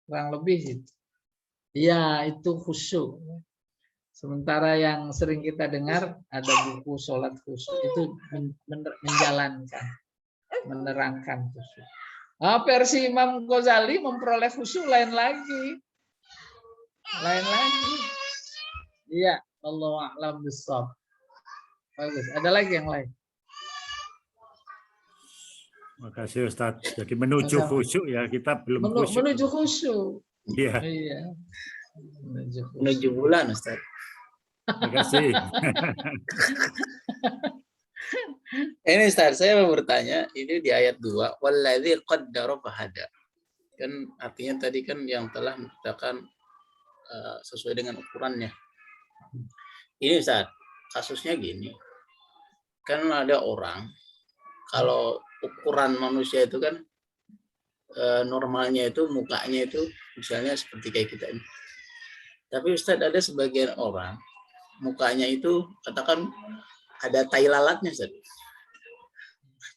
Kurang lebih gitu. Ya, itu khusyuk. Sementara yang sering kita dengar ada buku sholat khusyuk, itu menjalankan, menerangkan khusyuk. Versi Imam Ghazali memperoleh khusyuk lain lagi. Lain lagi. Iya, Allahu a'lam bishawab. Bagus. Ada lagi yang lain? Makasih Ustadz. Jadi menuju khusyuk ya, kita belum khusyuk. Menuju khusyuk. Iya. Iya. Menuju bulan Ustaz. Terima kasih. Ini Ustaz, saya mau bertanya, ini di ayat 2, walladzi qaddara fahada. Kan artinya tadi kan yang telah menciptakan sesuai dengan ukurannya. Ini Ustaz, kasusnya gini. Kan ada orang, kalau ukuran manusia itu kan normalnya itu mukanya itu misalnya seperti kayak kita ini. Tapi Ustaz, ada sebagian orang mukanya itu katakan ada tai lalatnya, Ustaz.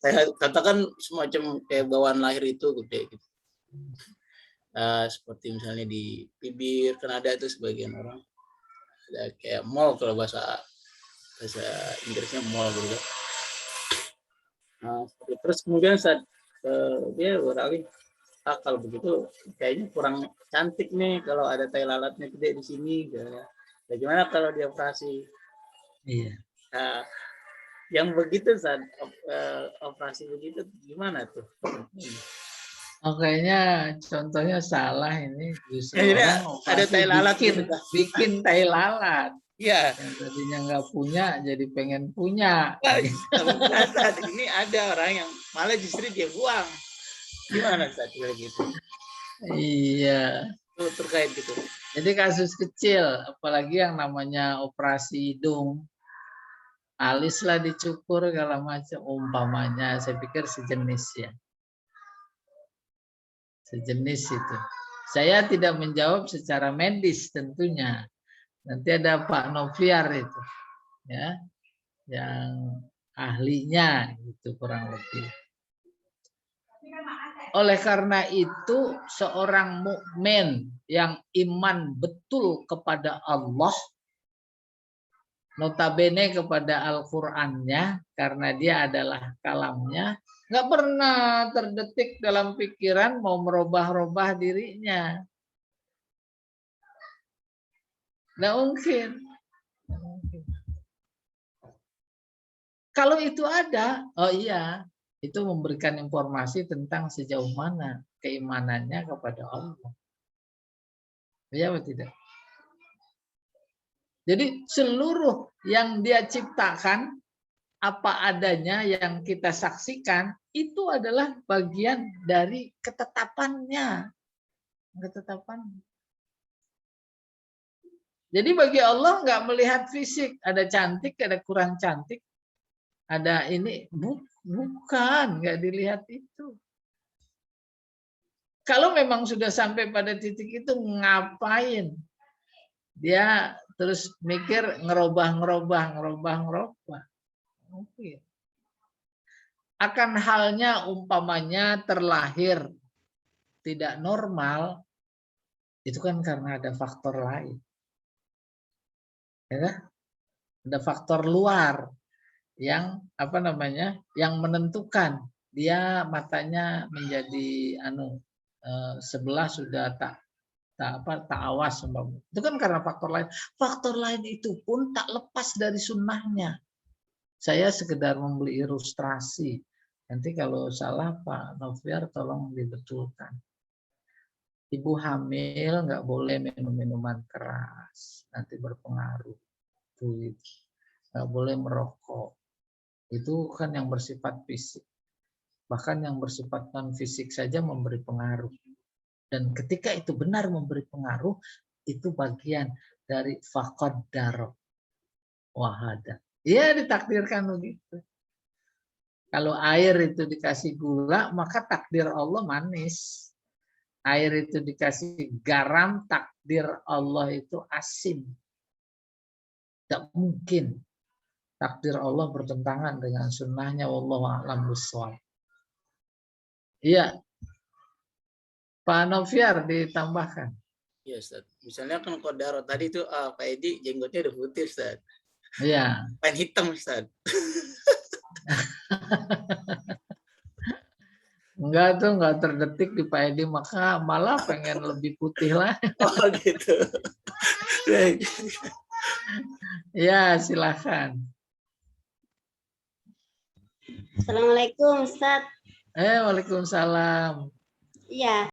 Saya katakan semacam kayak bawaan lahir itu gede gitu. Seperti misalnya di bibir, kan ada itu sebagian orang ada kayak mall, kalau bahasa Inggrisnya mall gitu. Terus kemudian saat dia beralih, kalau begitu kayaknya kurang cantik nih kalau ada tai lalatnya gede di sini. Bagaimana kalau dioperasi? Iya. Nah, yang begitu saat operasi begitu gimana tuh? Kayaknya contohnya salah ini. Justru Jadi orang ada tai lalat bikin tai lalat. Iya. Yang tadinya nggak punya jadi pengen punya. Saat ini ada orang yang malah justru dia buang. Gimana saat gitu? Iya. Tuh, terkait gitu. Jadi kasus kecil, apalagi yang namanya operasi hidung, alis lah dicukur segala macam, umpamanya, saya pikir sejenis ya, sejenis itu. Saya tidak menjawab secara medis tentunya. Nanti ada Pak Noviar itu, ya, yang ahlinya itu kurang lebih. Oleh karena itu, seorang mukmin yang iman betul kepada Allah, notabene kepada Al-Qur'annya, karena dia adalah kalamnya, nggak pernah terdetik dalam pikiran mau merubah-rubah dirinya. Nggak mungkin. Kalau itu ada, oh iya, itu memberikan informasi tentang sejauh mana keimanannya kepada Allah. Iya atau tidak? Jadi seluruh yang dia ciptakan, apa adanya yang kita saksikan, itu adalah bagian dari ketetapannya. Ketetapan. Jadi bagi Allah nggak melihat fisik, ada cantik, ada kurang cantik, ada ini, bukan, nggak dilihat itu. Kalau memang sudah sampai pada titik itu, ngapain dia terus mikir ngerubah. Mungkin. Akan halnya umpamanya terlahir tidak normal, itu kan karena ada faktor lain. Ya, ada faktor luar yang yang menentukan dia matanya menjadi sebelah sudah tak awas. Itu kan karena faktor lain. Faktor lain itu pun tak lepas dari sunnahnya. Saya sekedar membeli ilustrasi. Nanti kalau salah Pak Noviar tolong dibetulkan. Ibu hamil nggak boleh minum minuman keras, nanti berpengaruh. Nggak boleh merokok. Itu kan yang bersifat fisik. Bahkan yang bersifat non fisik saja memberi pengaruh. Dan ketika itu benar memberi pengaruh, itu bagian dari faqaddar wahada. Ya ditakdirkan begitu. Kalau air itu dikasih gula, maka takdir Allah manis. Air itu dikasih garam, takdir Allah itu asin. Tidak mungkin takdir Allah bertentangan dengan sunnahnya. Wallahu a'lam bishawab. Iya. Pak Noviar ditambahkan. Iya, Ustaz. Misalnya kan Kodaro tadi itu Pak Edi jenggotnya udah putih, Ustaz. Iya. Pengen hitam, Ustaz. Enggak tuh, enggak terdetik di Pak Edi, maka malah pengen lebih putih lah. Oh gitu. Ya, silakan. Assalamualaikum, Ustaz. Waalaikumsalam. Iya.